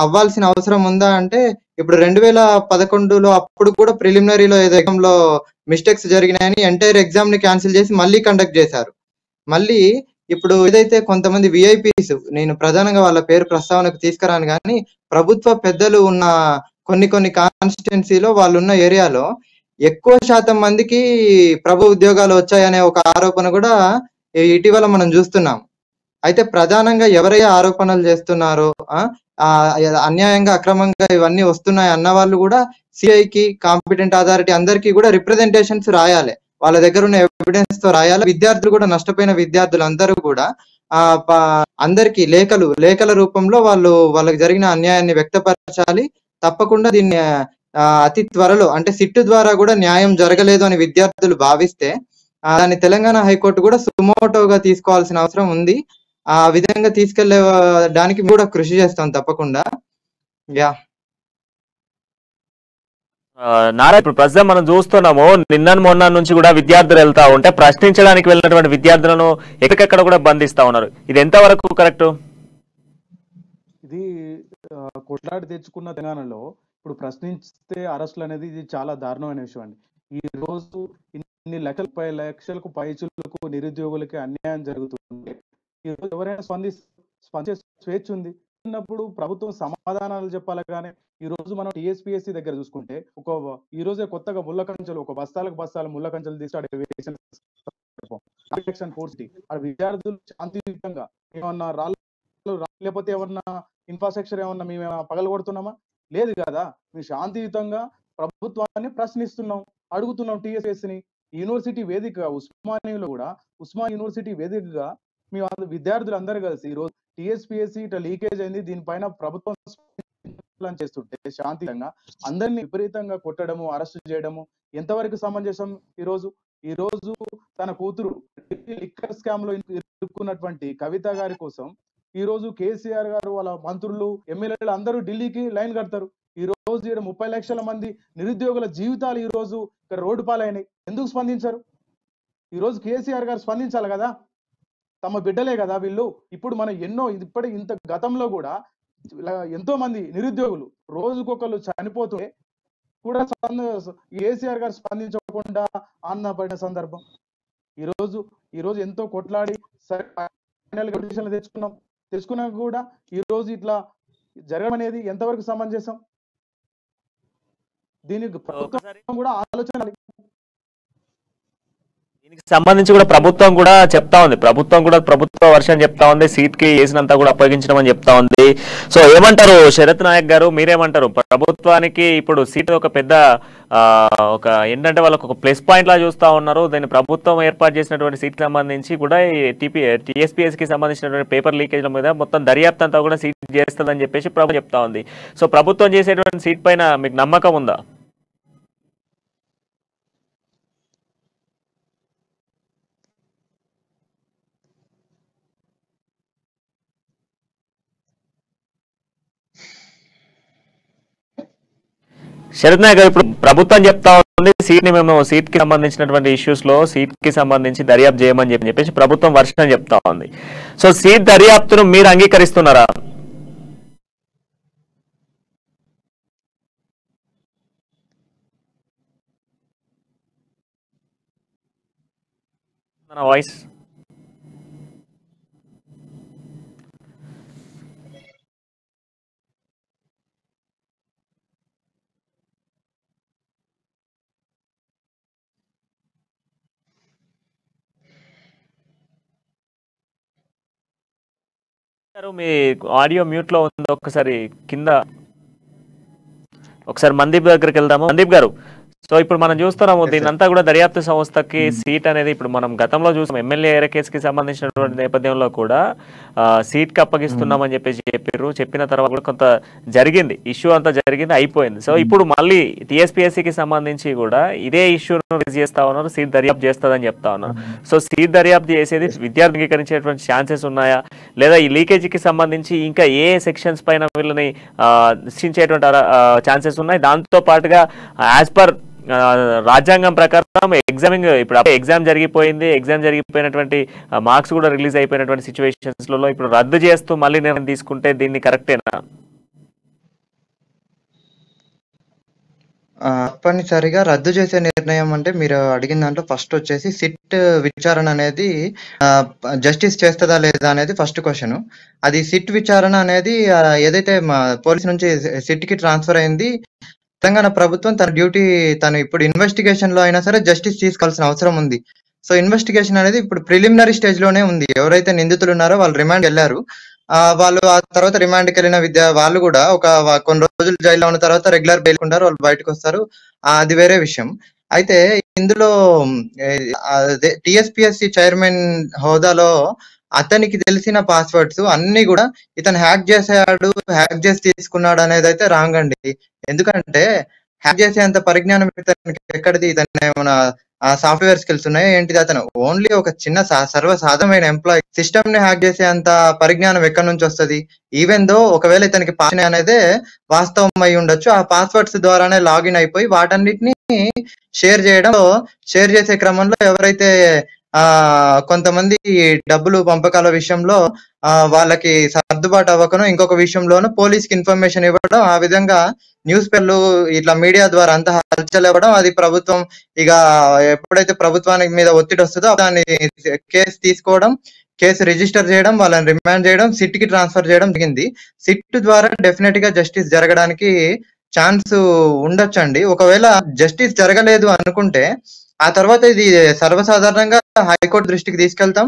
Speaker 6: అవ్వాల్సిన అవసరం ఉందా అంటే, ఇప్పుడు 2011లో అప్పుడు కూడా ప్రిలిమినరీలో ఏదో ఎగ్జామ్ లో మిస్టేక్స్ జరిగినాయని ఎంటైర్ ఎగ్జామ్ ని క్యాన్సిల్ చేసి మళ్ళీ కండక్ట్ చేశారు. మళ్ళీ ఇప్పుడు ఏదైతే కొంతమంది విఐపీస్, నేను ప్రధానంగా వాళ్ళ పేరు ప్రస్తావనకు తీసుకురాను కానీ, ప్రభుత్వ పెద్దలు ఉన్న కొన్ని కాన్స్టిట్యున్సీలో వాళ్ళు ఉన్న ఏరియాలో ఎక్కువ శాతం మందికి ప్రభు ఉద్యోగాలు వచ్చాయనే ఒక ఆరోపణ కూడా ఇటీవల మనం చూస్తున్నాం. అయితే ప్రధానంగా ఎవరైతే ఆరోపణలు చేస్తున్నారో, అన్యాయంగా అక్రమంగా ఇవన్నీ వస్తున్నాయి అన్న వాళ్ళు కూడా సిఐకి, కాంపిటెంట్ అథారిటీ అందరికీ కూడా రిప్రజెంటేషన్స్ రాయాలి, వాళ్ళ దగ్గర ఉన్న ఎవిడెన్స్ తో రాయాలి. విద్యార్థులు కూడా, నష్టపోయిన విద్యార్థులు అందరూ కూడా అందరికీ లేఖల రూపంలో వాళ్ళకి జరిగిన అన్యాయాన్ని వ్యక్తపరచాలి. తప్పకుండా దీన్ని అతి త్వరలో, అంటే సిట్ ద్వారా కూడా న్యాయం జరగలేదు అని విద్యార్థులు భావిస్తే దాన్ని తెలంగాణ హైకోర్టు కూడా సుమోటోగా తీసుకోవాల్సిన అవసరం ఉంది. ఆ విధంగా తీసుకెళ్లేడానికి కూడా కృషి చేస్తాం తప్పకుండా.
Speaker 3: నారా, ఇప్పుడు ప్రస్తుతం మనం చూస్తున్నాము, నిన్న మొన్న నుంచి కూడా విద్యార్థులు వెళ్తా ఉంటే ప్రశ్నించడానికి వెళ్ళినటువంటి విద్యార్థులను ఎక్కడెక్కడ కూడా బంధిస్తా ఉన్నారు. ఇది ఎంతవరకు కరెక్ట్?
Speaker 4: ఇది కొట్లాడి తెచ్చుకున్న తెలంగాణలో ఇప్పుడు ప్రశ్నిస్తే అరెస్టులు అనేది ఇది చాలా దారుణమైన విషయం అండి. ఈ రోజు ఇన్ని లక్షలకు పైచులకు నిరుద్యోగులకి అన్యాయం జరుగుతుంది. ఈ రోజు ఎవరైనా స్పందించే స్వేచ్ఛ ఉంది అన్నప్పుడు ప్రభుత్వం సమాధానాలు చెప్పాలి. కానీ ఈ రోజు మనం టీఎస్పీఎస్సీ దగ్గర చూసుకుంటే ఈ రోజే కొత్తగా ముళ్ళ కంచెలు, ఒక బస్తాలు ముళ్ళ కంచెలు తీసి విద్యార్థులు శాంతియుతంగా ఏమన్నా లేకపోతే ఏమన్నా ఇన్ఫ్రాస్ట్రక్చర్ ఏమన్నా మేము పగలగొడుతున్నామా? లేదు కదా. మేము శాంతియుతంగా ప్రభుత్వాన్ని ప్రశ్నిస్తున్నాం, అడుగుతున్నాం. టీఎస్పీఎస్సీని యూనివర్సిటీ వేదికగా, ఉస్మానియా యూనివర్సిటీ వేదికగా మేము విద్యార్థులు అందరూ కలిసి ఈరోజు టీఎస్పీఎస్సీ ఇట్లా లీకేజ్ అయింది, దీనిపైన ప్రభుత్వం చేస్తుంటే శాంతియుతంగా అందరినీ విపరీతంగా కొట్టడము, అరెస్ట్ చేయడము ఎంతవరకు సమంజసం? ఈరోజు ఈ రోజు తన కూతురు లిక్కర్ స్కామ్ లో ఇరుక్కున్నటువంటి కవిత గారి కోసం ఈ రోజు కేసీఆర్ గారు వాళ్ళ మంత్రులు ఎమ్మెల్యేలు అందరూ ఢిల్లీకి లైన్ కడతారు. ఈ రోజు ఇక్కడ 30 లక్షల మంది నిరుద్యోగుల జీవితాలు ఈ రోజు ఇక్కడ రోడ్డు పాలైనాయి. ఎందుకు స్పందించారు? ఈ రోజు కేసీఆర్ గారు స్పందించాలి కదా, తమ బిడ్డలే కదా వీళ్ళు. ఇప్పుడు మనం ఇంత గతంలో కూడా ఎంతో మంది నిరుద్యోగులు రోజుకొకరు చనిపోతూ కూడా కేసీఆర్ గారు స్పందించకుండా ఆనందపడిన సందర్భం. ఈ రోజు ఎంతో కొట్లాడి తెచ్చుకున్నాక కూడా ఈ రోజు ఇట్లా జరగడం అనేది ఎంతవరకు సమంజసం? దీనికి ప్రభుత్వం కూడా ఆలోచన.
Speaker 3: దీనికి సంబంధించి కూడా ప్రభుత్వం కూడా చెప్తా ఉంది, ప్రభుత్వ వర్షన్ చెప్తా ఉంది, సీట్ కి వేసినంత కూడా అప్పగించడం అని చెప్తా ఉంది. సో ఏమంటారు శరత్ నాయక్ గారు, మీరేమంటారు? ప్రభుత్వానికి ఇప్పుడు సీట్ ఒక పెద్ద ఒక ఏంటంటే వాళ్ళకు ఒక ప్లస్ పాయింట్ లా చూస్తా ఉన్నారు. దాన్ని ప్రభుత్వం ఏర్పాటు చేసినటువంటి సీట్ సంబంధించి కూడా టీఎస్పీఎస్ కి సంబంధించినటువంటి పేపర్ లీకేజ్ల మీద మొత్తం దర్యాప్తు అంతా కూడా సీట్ చేస్తుందని చెప్పేసి ప్రభుత్వం చెప్తా ఉంది. సో ప్రభుత్వం చేసేటువంటి సీట్ పైన మీకు నమ్మకం ఉందా? శరత్ నాయక్ గారు, ఇప్పుడు ప్రభుత్వం చెప్తా ఉంది సీట్ కి సంబంధించినటువంటి ఇష్యూస్ లో సీట్ కి సంబంధించి దర్యాప్తు చేయమని చెప్పేసి ప్రభుత్వం వర్షన్ చెప్తా ఉంది. సో సీట్ దర్యాప్తును మీరు అంగీకరిస్తున్నారా? వాయిస్ మీ ఆడియో మ్యూట్ లో ఉంది, ఒకసారి కింద ఒకసారి మందీప్ దగ్గరికి వెళ్దాము. మందీప్ గారు, సో ఇప్పుడు మనం చూస్తున్నాము దీనంతా కూడా దర్యాప్తు సంస్థకి సీట్ అనేది ఇప్పుడు మనం గతంలో చూసాం ఎమ్మెల్యే ఏర కేసుకి సంబంధించినటువంటి నేపథ్యంలో కూడా సీట్ కి అప్పగిస్తున్నామని చెప్పిన తర్వాత కూడా కొంత జరిగింది, ఇష్యూ అంతా జరిగింది, అయిపోయింది. సో ఇప్పుడు మళ్ళీ టీఎస్పీఎస్సీకి సంబంధించి కూడా ఇదే ఇష్యూను రేజ్ చేస్తా ఉన్నారు, సీట్ దర్యాప్తు చేస్తుందని చెప్తా ఉన్నారు. సో సీట్ దర్యాప్తు చేసేది విద్యార్థి అంగీకరించేటువంటి ఛాన్సెస్ ఉన్నాయా, లేదా ఈ లీకేజీకి సంబంధించి ఇంకా ఏ సెక్షన్స్ పైన వీళ్ళని శిక్షించేటువంటి ఛాన్సెస్ ఉన్నాయి? దాంతో పాటుగా యాజ్ పర్ రాజ్యాంగం ప్రకారం ఎగ్జామ్ జరిగిపోయినటువంటి మార్క్స్ కూడా రిలీజ్ అయిపోయినటువంటి సిచ్యువేషన్స్ లో ఇప్పుడు రద్దు చేస్తూ మళ్ళీ నిర్ణయం తీసుకుంటే దీన్ని కరెక్టేనా?
Speaker 6: తప్పనిసరిగా రద్దు చేసే నిర్ణయం అంటే మీరు అడిగిన దాంట్లో ఫస్ట్ వచ్చేసి సిట్ విచారణ అనేది జస్టిస్ చేస్తుందా లేదా అనేది ఫస్ట్ క్వశ్చన్. అది సిట్ విచారణ అనేది ఏదైతే పోలీస్ నుంచి సిట్ కి ట్రాన్స్ఫర్ అయింది, తెలంగాణ ప్రభుత్వం తన డ్యూటీ తను ఇప్పుడు ఇన్వెస్టిగేషన్ లో అయినా సరే జస్టిస్ తీసుకోవాల్సిన అవసరం ఉంది. సో ఇన్వెస్టిగేషన్ అనేది ఇప్పుడు ప్రిలిమినరీ స్టేజ్ లోనే ఉంది. ఎవరైతే నిందితులు ఉన్నారో వాళ్ళు రిమాండ్ వెళ్ళారు, వాళ్ళు ఆ తర్వాత రిమాండ్కి వెళ్ళిన వాళ్ళు కూడా కొన్ని రోజులు జైల్లో ఉన్న తర్వాత రెగ్యులర్ బెయిల్ ఉంటారు, వాళ్ళు బయటకు వస్తారు, అది వేరే విషయం. అయితే ఇందులో టీఎస్పీఎస్సీ చైర్మన్ హోదాలో అతనికి తెలిసిన పాస్వర్డ్స్ అన్ని కూడా ఇతను హ్యాక్ చేసి తీసుకున్నాడు అనేది అయితే రాంగ్ అండి. ఎందుకంటే హ్యాక్ చేసేంత పరిజ్ఞానం ఇతనికి ఎక్కడిది? ఇతను ఏమైనా సాఫ్ట్వేర్ స్కిల్స్ ఉన్నాయో ఏంటిది? అతను ఓన్లీ ఒక చిన్న సర్వసాధారణమైన ఎంప్లాయీ. సిస్టమ్ ని హ్యాక్ చేసేంత పరిజ్ఞానం ఎక్కడి నుంచి వస్తుంది? ఈవెన్ దో ఒకవేళ ఇతనికి పాస్ అనేది వాస్తవం అయి ఉండొచ్చు, ఆ పాస్వర్డ్స్ ద్వారానే లాగిన్ అయిపోయి వాటన్నిటిని షేర్ చేసే క్రమంలో ఎవరైతే కొంతమంది డబ్బులు పంపకాల విషయంలో వాళ్ళకి సర్దుబాటు అవ్వకను, ఇంకొక విషయంలోనూ పోలీస్కి ఇన్ఫర్మేషన్ ఇవ్వడం, ఆ విధంగా న్యూస్ పేపర్లు ఇట్లా మీడియా ద్వారా అంత హల్చల్ ఇవ్వడం, అది ప్రభుత్వం ఇక ఎప్పుడైతే ప్రభుత్వానికి మీద ఒత్తిడి వస్తుందో దాన్ని కేసు తీసుకోవడం, కేసు రిజిస్టర్ చేయడం, వాళ్ళని రిమాండ్ చేయడం, సిట్ కి ట్రాన్స్ఫర్ చేయడం జరిగింది. సిట్ ద్వారా డెఫినెట్ గా జస్టిస్ జరగడానికి ఛాన్స్ ఉండొచ్చండి. ఒకవేళ జస్టిస్ జరగలేదు అనుకుంటే ఆ తర్వాత ఇది సర్వసాధారణంగా హైకోర్టు దృష్టికి తీసుకెళ్తాం.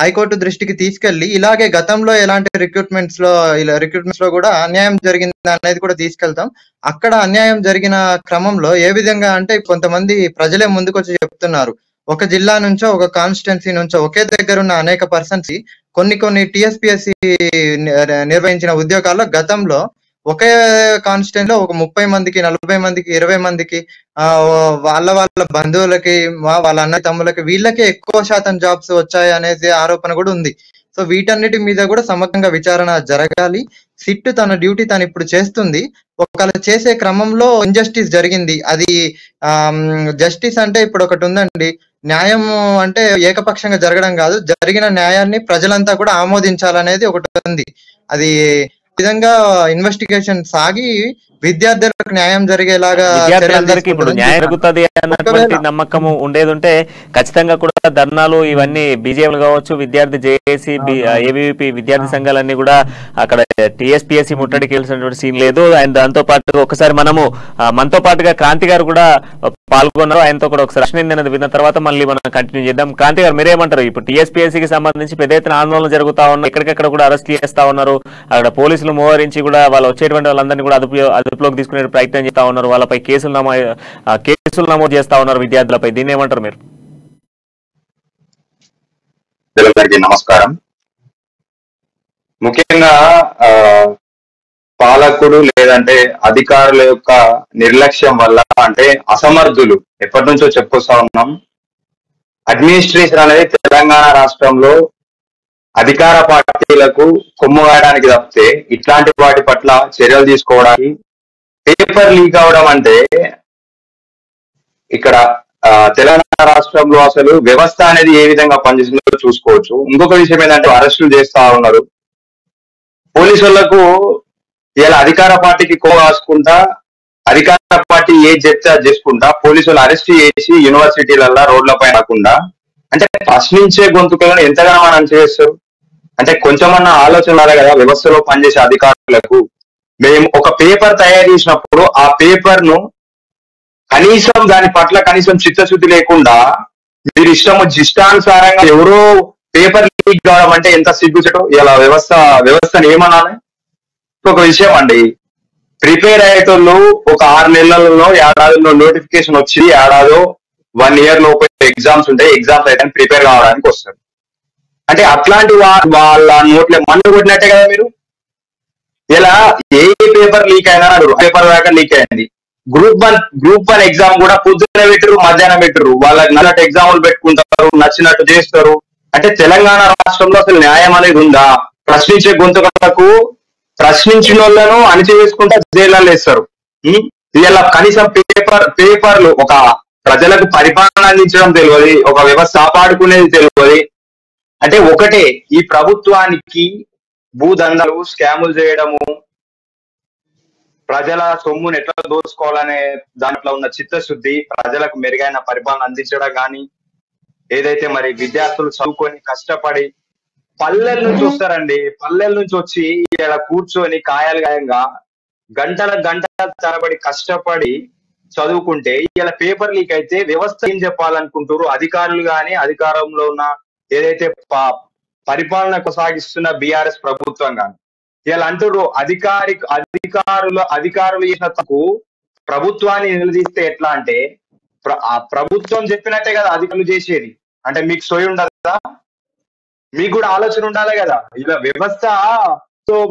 Speaker 6: హైకోర్టు దృష్టికి తీసుకెళ్లి ఇలాగే గతంలో ఎలాంటి రిక్రూట్మెంట్స్ లో కూడా అన్యాయం జరిగింది అనేది కూడా తీసుకెళ్తాం. అక్కడ అన్యాయం జరిగిన క్రమంలో ఏ విధంగా అంటే కొంతమంది ప్రజలే ముందుకొచ్చి చెప్తున్నారు, ఒక జిల్లా నుంచో ఒక కాన్స్టిట్యున్సీ నుంచో ఒకే దగ్గర ఉన్న అనేక పర్సన్స్ కొన్ని టీఎస్పీఎస్సీ నిర్వహించిన ఉద్యోగాల్లో గతంలో ఒకే కాన్స్టిట్యూషన్ లో ఒక 30 మందికి 40 మందికి 20 మందికి వాళ్ళ బంధువులకి వాళ్ళ అన్న తమ్ములకి వీళ్ళకే ఎక్కువ శాతం జాబ్స్ వచ్చాయి అనేది ఆరోపణ కూడా ఉంది. సో వీటన్నిటి మీద కూడా సమగ్రంగా విచారణ జరగాలి. సిట్ తన డ్యూటీ తను ఇప్పుడు చేస్తుంది. ఒకవేళ చేసే క్రమంలో ఇంజస్టిస్ జరిగింది, అది జస్టిస్ అంటే ఇప్పుడు ఒకటి ఉందండి, న్యాయం అంటే ఏకపక్షంగా జరగడం కాదు, జరిగిన న్యాయాన్ని ప్రజలంతా కూడా ఆమోదించాలనేది ఒకటి ఉంది. అది విధంగా ఇన్వెస్టిగేషన్ సాగి విద్యార్థులకు న్యాయం జరిగేలాగా
Speaker 3: విద్యార్థులందరికీ ఇప్పుడు న్యాయం జరుగుతుంది అన్నటువంటి నమ్మకం ఉండేది ఉంటే ఖచ్చితంగా కూడా ధర్నాలు ఇవన్నీ బీజేపీలు కావచ్చు, విద్యార్థి జేఏసీ, ఏబీవీపీ విద్యార్థి సంఘాలన్నీ కూడా అక్కడ టీఎస్పీఎస్సీ ముట్టడికి వెళ్ళినటువంటి సీన్ లేదు. అండ్ దాంతో పాటు ఒకసారి మనతో పాటుగా క్రాంతి గారు కూడా పాల్గొన్నారు. ఆయనతో కూడా ఒకసారి ప్రశ్న అనేది విన్న తర్వాత మళ్ళీ మనం కంటిన్యూ చేద్దాం. క్రాంతి గారు మీరేమంటారు? ఇప్పుడు టీఎస్పీఎస్సీకి సంబంధించి పెద్ద ఎత్తున ఆందోళన జరుగుతా ఉన్నాయి, ఎక్కడికెక్కడ కూడా అరెస్ట్ చేస్తా ఉన్నారు, అక్కడ పోలీసులు మోహరించి కూడా వాళ్ళు వచ్చేటువంటి వాళ్ళందరినీ కూడా అదుపులోకి తీసుకునే ప్రయత్నం చేస్తా ఉన్నారు, వాళ్ళపై కేసులు నమోదు చేస్తా ఉన్నారు విద్యార్థులపై. దీన్ని ఏమంటారు మీరు?
Speaker 7: నమస్కారం. ముఖ్యంగా పాలకుడు లేదంటే అధికారుల యొక్క నిర్లక్ష్యం వల్ల, అంటే అసమర్థులు ఎప్పటి నుంచో చెప్పుకొస్తా ఉన్నాం, అడ్మినిస్ట్రేషన్ అనేది తెలంగాణ రాష్ట్రంలో అధికార పార్టీలకు కొమ్ము వేయడానికి తప్పితే ఇట్లాంటి వాటి పట్ల చర్యలు తీసుకోవడానికి, పేపర్ లీక్ అవడం అంటే ఇక్కడ తెలంగాణ రాష్ట్రంలో అసలు వ్యవస్థ అనేది ఏ విధంగా పనిచేస్తుందో చూసుకోవచ్చు. ఇంకొక విషయం ఏంటంటే అరెస్టులు చేస్తా ఉన్నారు పోలీసులకు. ఇలా అధికార పార్టీకి కాసుకుంటా, అధికార పార్టీ ఏ చెప్తే చేసుకుంటా పోలీసులు అరెస్ట్ చేసి యూనివర్సిటీలల్లో రోడ్లపై రాకుండా, అంటే ప్రశ్నించే గొంతుకలను ఎంతగానో మనం చేస్తారు. అంటే కొంచెమన్నా ఆలోచన రాలే కదా వ్యవస్థలో పనిచేసే అధికారులకు. మేము ఒక పేపర్ తయారు చేసినప్పుడు ఆ పేపర్ ను కనీసం దాని పట్ల కనీసం చిత్తశుద్ధి లేకుండా మీరు ఇష్టానుసారంగా ఎవరో పేపర్ లీక్ కావడం అంటే ఎంత సిగ్గుచటం. ఇలా వ్యవస్థను ఏమనాలి? ఒక విషయం అండి, ప్రిపేర్ అయ్యేటోళ్ళు ఒక 6 నెలలలో ఏడాదిలో నోటిఫికేషన్ వచ్చి ఏడాదో 1 year లోపు ఎగ్జామ్స్ ఉంటాయి, ఎగ్జామ్స్ అయితే ప్రిపేర్ కావడానికి వస్తారు. అంటే అట్లాంటి వాళ్ళ నోట్లే మన్ను కొట్టినట్టే కదా మీరు. ఇలా ఏ పేపర్ లీక్ అయినా పేపర్ దాకా లీక్ అయింది. గ్రూప్ వన్ ఎగ్జామ్ కూడా పొద్దున్న పెట్టరు, మధ్యాహ్నం పెట్టరు, వాళ్ళకి నచ్చినట్టు ఎగ్జామ్లు పెట్టుకుంటారు, నచ్చినట్టు చేస్తారు. అంటే తెలంగాణ రాష్ట్రంలో అసలు న్యాయం అనేది ఉందా? ప్రశ్నించే గొంతుకలకు ప్రశ్నించిన వాళ్ళను అణిచివేసుకుంటా జైల్లో వేస్తారు. ఇలా కనీసం పేపర్లు ఒక ప్రజలకు పరిపాలన అందించడం తెలియదు, ఒక వ్యవస్థ కాపాడుకునేది తెలియదు. అంటే ఒకటే, ఈ ప్రభుత్వానికి భూదందాలు, స్కాములు చేయడము, ప్రజల సొమ్మును ఎట్లా దోచుకోవాలనే దాంట్లో ఉన్న చిత్తశుద్ధి, ప్రజలకు మెరుగైన పరిపాలన అందించడం కానీ, ఏదైతే మరి విద్యార్థులు చదువుకొని కష్టపడి పల్లెల నుంచి వస్తారండి, పల్లెల నుంచి వచ్చి ఇలా కూర్చొని గాయంగా గంటల తరబడి కష్టపడి చదువుకుంటే ఇలా పేపర్ లీక్ అయితే వ్యవస్థ ఏం చెప్పాలనుకుంటారు? అధికారులు కానీ, అధికారంలో ఉన్న ఏదైతే పరిపాలన కొనసాగిస్తున్న బీఆర్ఎస్ ప్రభుత్వం కానీ ఇలా అంటారు అధికారులు చేసిన తప్పు ప్రభుత్వాన్ని నిలదీస్తే ఎట్లా అంటే, ప్రభుత్వం చెప్పినట్టే కదా అధికారులు చేసేది. అంటే మీకు సోయి ఉండదు కదా, మీకు కూడా ఆలోచన ఉండాలి కదా. ఇలా వ్యవస్థ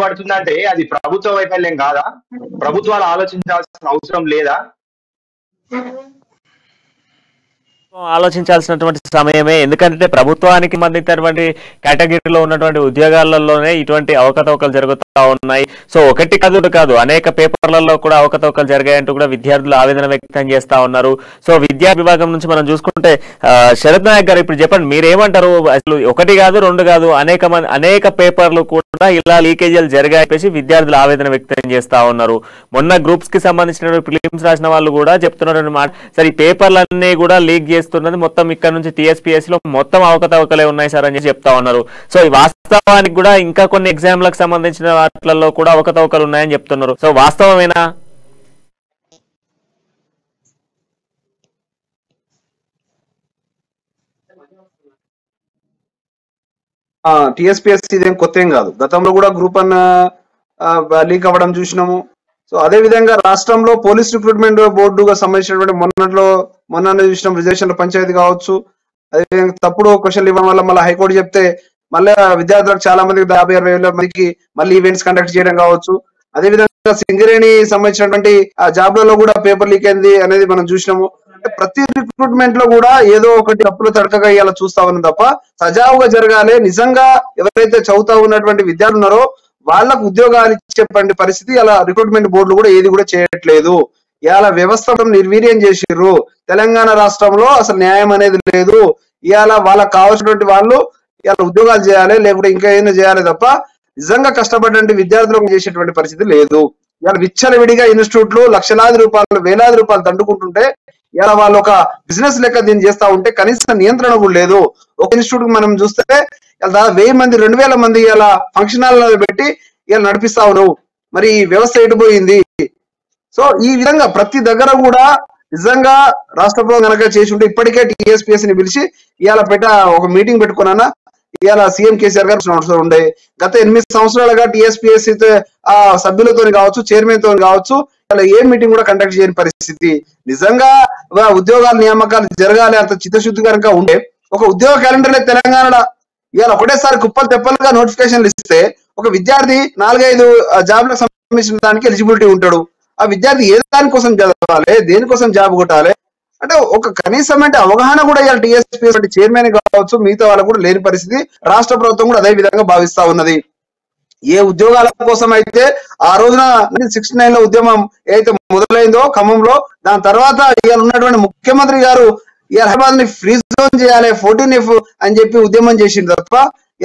Speaker 7: పడుతుందంటే అది ప్రభుత్వ వైఫల్యం కాదా? ప్రభుత్వాలు ఆలోచించాల్సిన అవసరం లేదా?
Speaker 3: ఆలోచించాల్సినటువంటి సమయమే. ఎందుకంటే ప్రభుత్వానికి సంబంధించినటువంటి కేటగిరీలో ఉన్నటువంటి ఉద్యోగాలలోనే ఇటువంటి అవకతవకలు జరుగుతూ ఉన్నాయి. సో ఒకటి కాదు అనేక పేపర్లలో కూడా అవకతవకలు జరిగాయంటూ కూడా విద్యార్థులు ఆవేదన వ్యక్తం చేస్తా ఉన్నారు. సో విద్యా విభాగం నుంచి మనం చూసుకుంటే శరత్ నాయక్ గారు ఇప్పుడు చెప్పండి, మీరేమంటారు? అసలు ఒకటి కాదు, రెండు కాదు, అనేక పేపర్లు కూడా ఇలా లీకేజీలు జరిగాయి విద్యార్థులు ఆవేదన వ్యక్తం చేస్తా ఉన్నారు. మొన్న గ్రూప్స్ కి సంబంధించిన ప్రిలిమ్స్ రాసిన వాళ్ళు కూడా చెప్తున్నారు మాట, సరే ఈ పేపర్లన్నీ కూడా లీక్ చేస్తున్నది మొత్తం ఇక్కడ నుంచి టీఎస్పీఎస్సీ లో మొత్తం అవకతవకలే ఉన్నాయి సార్ అని చెప్తా ఉన్నారు. సో ఈ వాస్తవానికి కూడా ఇంకా కొన్ని ఎగ్జామ్లకు సంబంధించిన వాటిల్లో కూడా అవకతవకలు ఉన్నాయని చెప్తున్నారు. సో వాస్తవమేనా?
Speaker 5: టీఎస్పీఎస్సీ ఇదేం కొత్త ఏం కాదు, గతంలో కూడా గ్రూప్ 1 లీక్ అవ్వడం చూసినాము. సో అదే విధంగా రాష్ట్రంలో పోలీస్ రిక్రూట్మెంట్ బోర్డుగా సంబంధించినటువంటి మొన్న చూసినాం, రిజర్వేషన్ల పంచాయతీ కావచ్చు, అదేవిధంగా తప్పుడు క్వశ్చన్లు ఇవ్వడం వల్ల మళ్ళీ హైకోర్టు చెప్తే మళ్ళీ విద్యార్థులకు చాలా మందికి 50-60 వేల మందికి మళ్ళీ ఈవెంట్స్ కండక్ట్ చేయడం కావచ్చు. అదేవిధంగా సింగరేణి సంబంధించినటువంటి ఆ జాబ్లలో కూడా పేపర్ లీక్ అయింది అనేది మనం చూసినాము. ప్రతి రిక్రూట్మెంట్ లో కూడా ఏదో ఒకటి తప్పులు తడకగా ఇలా చూస్తా ఉన్నాం తప్ప సజావుగా జరగాలి. నిజంగా ఎవరైతే చదువుతా ఉన్నటువంటి విద్యార్థులు ఉన్నారో వాళ్ళకు ఉద్యోగాలు ఇచ్చేటువంటి పరిస్థితి అలా రిక్రూట్మెంట్ బోర్డులు కూడా ఏది కూడా చేయట్లేదు. ఇవాళ వ్యవస్థ నిర్వీర్యం చేసిర్రు. తెలంగాణ రాష్ట్రంలో అసలు న్యాయం అనేది లేదు. ఇవాళ వాళ్ళకు కావాల్సినటువంటి వాళ్ళు ఇవాళ ఉద్యోగాలు చేయాలి, లేకుంటే ఇంకా ఏదైనా చేయాలి తప్ప నిజంగా కష్టపడే విద్యార్థులకు చేసేటువంటి పరిస్థితి లేదు. ఇవాళ విచ్చలవిడిగా ఇన్స్టిట్యూట్లు లక్షలాది రూపాయలు వేలాది రూపాయలు దండుకుంటుంటే ఇలా వాళ్ళు ఒక బిజినెస్ లెక్క దీన్ని చేస్తా ఉంటే కనీస నియంత్రణ కూడా లేదు. ఒక ఇన్స్టిట్యూట్ కి మనం చూస్తే దాదాపు 1000 మంది 2000 మంది ఇలా ఫంక్షన్ హాల్ పెట్టి ఇలా నడిపిస్తా ఉన్నావు. మరి ఈ వ్యవస్థ ఎటుపోయింది? సో ఈ విధంగా ప్రతి దగ్గర కూడా నిజంగా రాష్ట్ర ప్రభుత్వం కనుక చేసి ఉంటే ఇప్పటికే టీఎస్పీఎస్ ని పిలిచి ఇవాళ ఒక మీటింగ్ పెట్టుకున్నా ఇవాళ సీఎం కేసీఆర్ గారు అవసరం ఉండే. గత 8 సంవత్సరాలుగా టీఎస్పీఎస్ ఆ సభ్యులతో కావచ్చు, చైర్మన్ తో కావచ్చు ఇలా ఏ మీటింగ్ కూడా కండక్ట్ చేయని పరిస్థితి. నిజంగా ఉద్యోగాల నియామకాలు జరగాలి అంత చిత్తశుద్ధి కనుక ఉండే ఒక ఉద్యోగ క్యాలెండర్ తెలంగాణలో ఇవాళ ఒకటేసారి కుప్పలు తెప్పలుగా నోటిఫికేషన్లు ఇస్తే ఒక విద్యార్థి 4-5 జాబ్లకు సంబంధించిన దానికి ఎలిజిబిలిటీ ఉంటాడు. ఆ విద్యార్థి ఏ దానికోసం చదవాలి, దేనికోసం జాబ్ కొట్టాలి అంటే ఒక కనీసం అంటే అవగాహన కూడా ఇవాళ టీఎస్పీఎస్ చైర్మన్ కావచ్చు మిగతా వాళ్ళకు కూడా లేని పరిస్థితి. రాష్ట్ర ప్రభుత్వం కూడా అదే విధంగా భావిస్తా ఉన్నది. ఏ ఉద్యోగాల కోసం అయితే ఆ రోజున 1969 లో ఉద్యమం ఏదైతే మొదలైందో ఖమ్మంలో, దాని తర్వాత ఇవాళ ఉన్నటువంటి ముఖ్యమంత్రి గారు ఇవాళ హైదరాబాద్ ని ఫ్రీ జోన్ చేయాలి 14F అని చెప్పి ఉద్యమం చేసింది తప్ప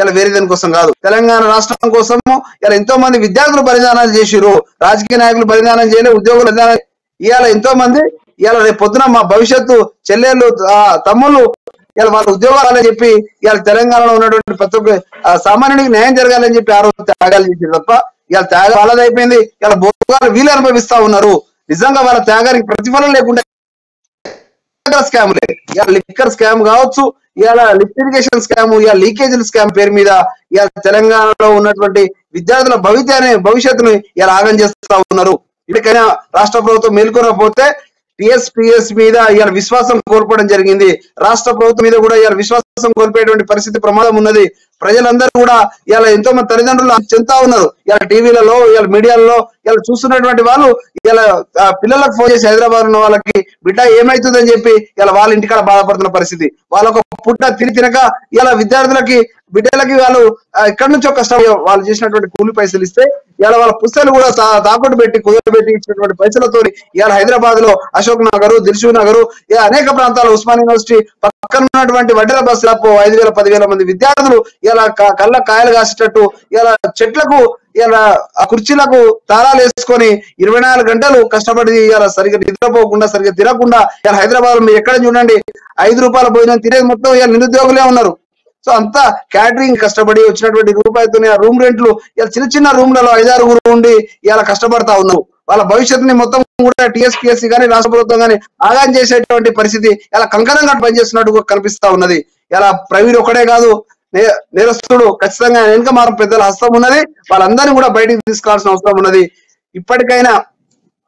Speaker 5: ఇలా వేరే దాని కోసం కాదు. తెలంగాణ రాష్ట్రం కోసం ఇలా ఎంతో మంది విద్యార్థులు బలిదానాలు చేసిరు, రాజకీయ నాయకులు బలిదానం చేయలే, ఉద్యోగులు బలిదానం. ఇవాళ ఎంతో మంది ఇవాళ రేపు పొద్దున మా భవిష్యత్తు చెల్లెళ్ళు తమ్ముళ్ళు ఇలా వాళ్ళ ఉద్యోగాలని చెప్పి ఇవాళ తెలంగాణలో ఉన్నటువంటి ప్రతి ఒక్క సామాన్యుడికి న్యాయం జరగాలని చెప్పి ఆ రోజు త్యాగాలు చేసింది తప్ప ఇవాళ త్యాగం వాళ్ళది అయిపోయింది. ఇలా భోగాలు వీళ్ళు అనుభవిస్తా ఉన్నారు. నిజంగా వాళ్ళ త్యాగానికి ప్రతిఫలం లేకుండా స్కామ్లే ఇవాళ లిక్కర్ స్కామ్ కావచ్చు, ఇవాళ లిఫ్ట్ ఇరిగేషన్ స్కామ్, ఇవాళ లీకేజీల స్కామ్ పేరు మీద ఇవాళ తెలంగాణలో ఉన్నటువంటి విద్యార్థుల భవిష్యత్తును ఇలా ఆగం చేస్తా ఉన్నారు. ఇప్పటికైనా రాష్ట్ర ప్రభుత్వం మేల్కొనకపోతే టీఎస్పీఎస్ మీద ఇవాళ విశ్వాసం కోల్పోవడం జరిగింది. రాష్ట్ర ప్రభుత్వం మీద కూడా ఇవాళ విశ్వాసం కోల్పోయేటువంటి పరిస్థితి ప్రమాదం ఉన్నది. ప్రజలందరూ కూడా ఇవాళ ఎంతో మంది తల్లిదండ్రులు చెందుతా ఉన్నారు. ఇవాళ టీవీలలో ఇవాళ మీడియాలలో ఇవాళ చూస్తున్నటువంటి వాళ్ళు ఇవాళ పిల్లలకు ఫోన్ చేసి హైదరాబాద్ ఉన్న వాళ్ళకి బిడ్డ ఏమైతుందని చెప్పి ఇలా వాళ్ళ ఇంటికాడ బాధపడుతున్న పరిస్థితి. వాళ్ళొక పుట్ట తినక ఇవాళ విద్యార్థులకి బిడ్డలకి వాళ్ళు ఎక్కడి నుంచో కష్టం వాళ్ళు చేసినటువంటి కూలి పైసలు ఇస్తే ఇవాళ వాళ్ళ పుస్తకాలు కూడా తాకట్టు పెట్టి కుదరబెట్టి ఇచ్చినటువంటి పైసలతో ఇవాళ హైదరాబాద్ లో అశోక్ నగర్, దిల్షు నగర్ అనేక ప్రాంతాల ఉస్మాన్ యూనివర్సిటీ పక్కన ఉన్నటువంటి వడ్డెర బస్ 5,000-10,000 మంది విద్యార్థులు ఇలా కళ్ళ కాయలు కాసేటట్టు ఇలా చెట్లకు ఇలా ఆ కుర్చీలకు తాళాలు వేసుకొని 24 గంటలు కష్టపడి ఇలా సరిగ్గా నిద్రపోకుండా సరిగ్గా తినకుండా ఇలా హైదరాబాద్ మీరు ఎక్కడ చూడండి 5 రూపాయల భోజనం తినేది మొత్తం ఇలా నిరుద్యోగులే ఉన్నారు. సో అంతా క్యాటరింగ్ కష్టపడి వచ్చినటువంటి రూపాయలతోనే ఆ రూమ్ రెంట్లు ఇలా చిన్న చిన్న రూమ్లలో 5-6 ఉండి ఇలా కష్టపడతా ఉన్నారు. వాళ్ళ భవిష్యత్తుని మొత్తం కూడా టీఎస్పీఎస్సీ కానీ రాష్ట్ర ప్రభుత్వం కానీ ఆదాయం చేసేటువంటి పరిస్థితి ఇలా కంకణంగా పనిచేస్తున్నట్టు కనిపిస్తా ఉన్నది. ఇలా ప్రవీణ్ ఒకడే కాదు, నేరస్తుడు ఖచ్చితంగా వెనుక మాత్రం పెద్దల హస్తం ఉన్నది. వాళ్ళందరినీ కూడా బయటికి తీసుకోవాల్సిన అవసరం ఉన్నది. ఇప్పటికైనా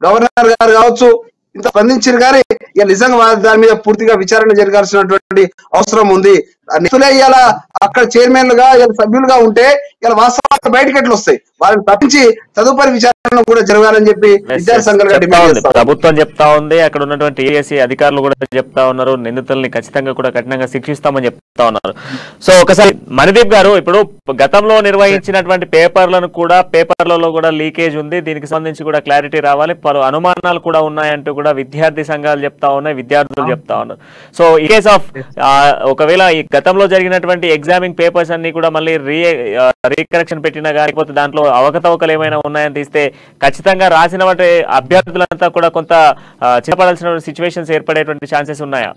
Speaker 5: గవర్నర్ గారు కావచ్చు ఇంత స్పందించారు కానీ ఇక నిజంగా దాని మీద పూర్తిగా విచారణ జరగాల్సినటువంటి అవసరం ఉంది. నిధులే ఇవాళ అక్కడ చైర్మన్లుగా ఇలా సభ్యులుగా ఉంటే ఇలా వాస్తవాలు బయటకి ఎట్లా వస్తాయి? వాళ్ళని తప్పించి తదుపరి విచారణ కూడా జరగాలని చెప్పి విద్యార్థి సంఘాలుగా డిమాండ్ చేస్తారు.
Speaker 3: ప్రభుత్వం చెప్తా ఉంది, అక్కడ ఉన్నటువంటి టీఎస్సీ అధికారులు కూడా చెప్తా ఉన్నారు, నిందితుల్ని ఖచ్చితంగా కూడా కఠినంగా శిక్షిస్తామని చెప్తా ఉన్నారు. సో ఒకసారి మణిదీప్ గారు, ఇప్పుడు గతంలో నిర్వహించినటువంటి పేపర్లలో కూడా లీకేజ్ ఉంది, దీనికి సంబంధించి కూడా క్లారిటీ రావాలి, పలు అనుమానాలు కూడా ఉన్నాయంటూ కూడా విద్యార్థి సంఘాలు చెప్తా ఉన్నాయి, విద్యార్థులు చెప్తా ఉన్నారు. సో ఈ కేస్ ఆఫ్ ఒకవేళ ఈ గతంలో జరిగినటువంటి ఎగ్జామింగ్ పేపర్స్ అన్ని కూడా మళ్ళీ రీకరెక్షన్ పెట్టినా కాకపోతే దాంట్లో అవకతవకలు ఏమైనా ఉన్నాయని తీస్తే ఖచ్చితంగా రాసిన వాటి అభ్యర్థులంతా కూడా కొంత చిన్నపడాల్సిన సిచ్యువేషన్స్ ఏర్పడేటువంటి ఛాన్సెస్ ఉన్నాయా?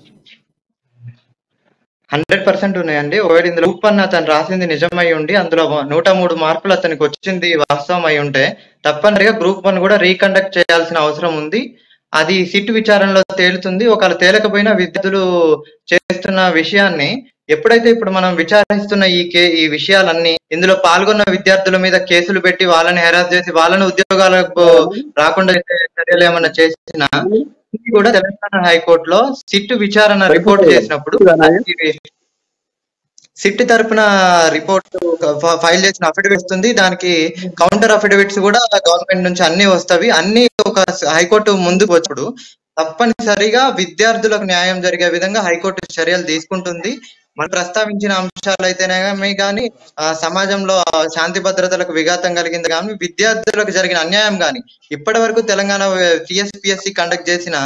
Speaker 6: 100% ఉన్నాయండి. ఒకవేళ ఇందులో ఉప్పన్న అతను రాసింది నిజమై ఉండి అందులో 103 మార్కులు అతనికి వచ్చింది వాస్తవం అయి ఉంటే తప్పనిసరిగా గ్రూప్ 1 కూడా రీకండక్ట్ చేయాల్సిన అవసరం ఉంది. అది సిట్ విచారణలో తేలుతుంది. ఒకవేళ తేలకపోయినా విద్యార్థులు చేస్తున్న విషయాన్ని ఎప్పుడైతే ఇప్పుడు మనం విచారిస్తున్న ఈ విషయాలన్నీ ఇందులో పాల్గొన్న విద్యార్థుల మీద కేసులు పెట్టి వాళ్ళని హెరాస్ చేసి వాళ్ళని ఉద్యోగాలకు రాకుండా చర్యలు ఏమన్నా చేసినా కూడా తెలంగాణ హైకోర్టులో సిట్ విచారణ రిపోర్ట్ చేసినప్పుడు సిట్ తరపున రిపోర్ట్ ఫైల్ చేసిన అఫిడవిట్స్ ఉంది, దానికి కౌంటర్ అఫిడవిట్స్ కూడా గవర్నమెంట్ నుంచి అన్ని వస్తాయి. అన్ని ఒక హైకోర్టు ముందుకు వచ్చాడు తప్పనిసరిగా విద్యార్థులకు న్యాయం జరిగే విధంగా హైకోర్టు చర్యలు తీసుకుంటుంది. మనం ప్రస్తావించిన అంశాలు అయితేనే కానీ సమాజంలో శాంతి భద్రతలకు విఘాతం కలిగింది కానీ విద్యార్థులకు జరిగిన అన్యాయం కానీ ఇప్పటి వరకు తెలంగాణ టీఎస్పీఎస్సీ కండక్ట్ చేసిన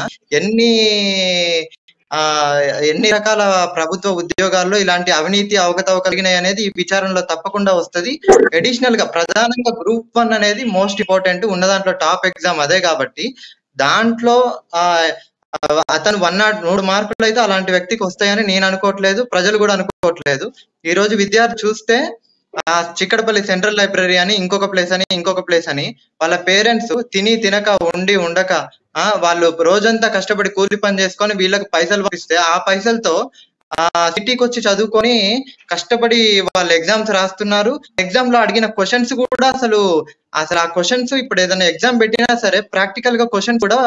Speaker 6: ఎన్ని రకాల ప్రభుత్వ ఉద్యోగాల్లో ఇలాంటి అవినీతి అవకతవకలిగినాయి అనేది ఈ విచారణలో తప్పకుండా వస్తుంది. అడిషనల్ గా ప్రధానంగా గ్రూప్ 1 అనేది మోస్ట్ ఇంపార్టెంట్, ఉన్న దాంట్లో టాప్ ఎగ్జామ్ అదే కాబట్టి దాంట్లో అతను 103 మార్కులు అయితే అలాంటి వ్యక్తికి వస్తాయని నేను అనుకోవట్లేదు, ప్రజలు కూడా అనుకోవట్లేదు. ఈ రోజు విద్యార్థి చూస్తే చిక్కడపల్లి సెంట్రల్ లైబ్రరీ అని ఇంకొక ప్లేస్ అని వాళ్ళ పేరెంట్స్ తిని తినక ఉండి ఉండక వాళ్ళు రోజంతా కష్టపడి కూలి పని చేసుకొని వీళ్ళకి పైసలు పంపిస్తే ఆ పైసలతో సిటీకి వచ్చి చదువుకొని కష్టపడి వాళ్ళు ఎగ్జామ్స్ రాస్తున్నారు. ఎగ్జామ్ లో అడిగిన క్వశ్చన్స్ కూడా అసలు ఆ క్వశ్చన్స్ ఇప్పుడు ఏదైనా ఎగ్జామ్ పెట్టినా సరే ప్రాక్టికల్ గా క్వశ్చన్ కూడా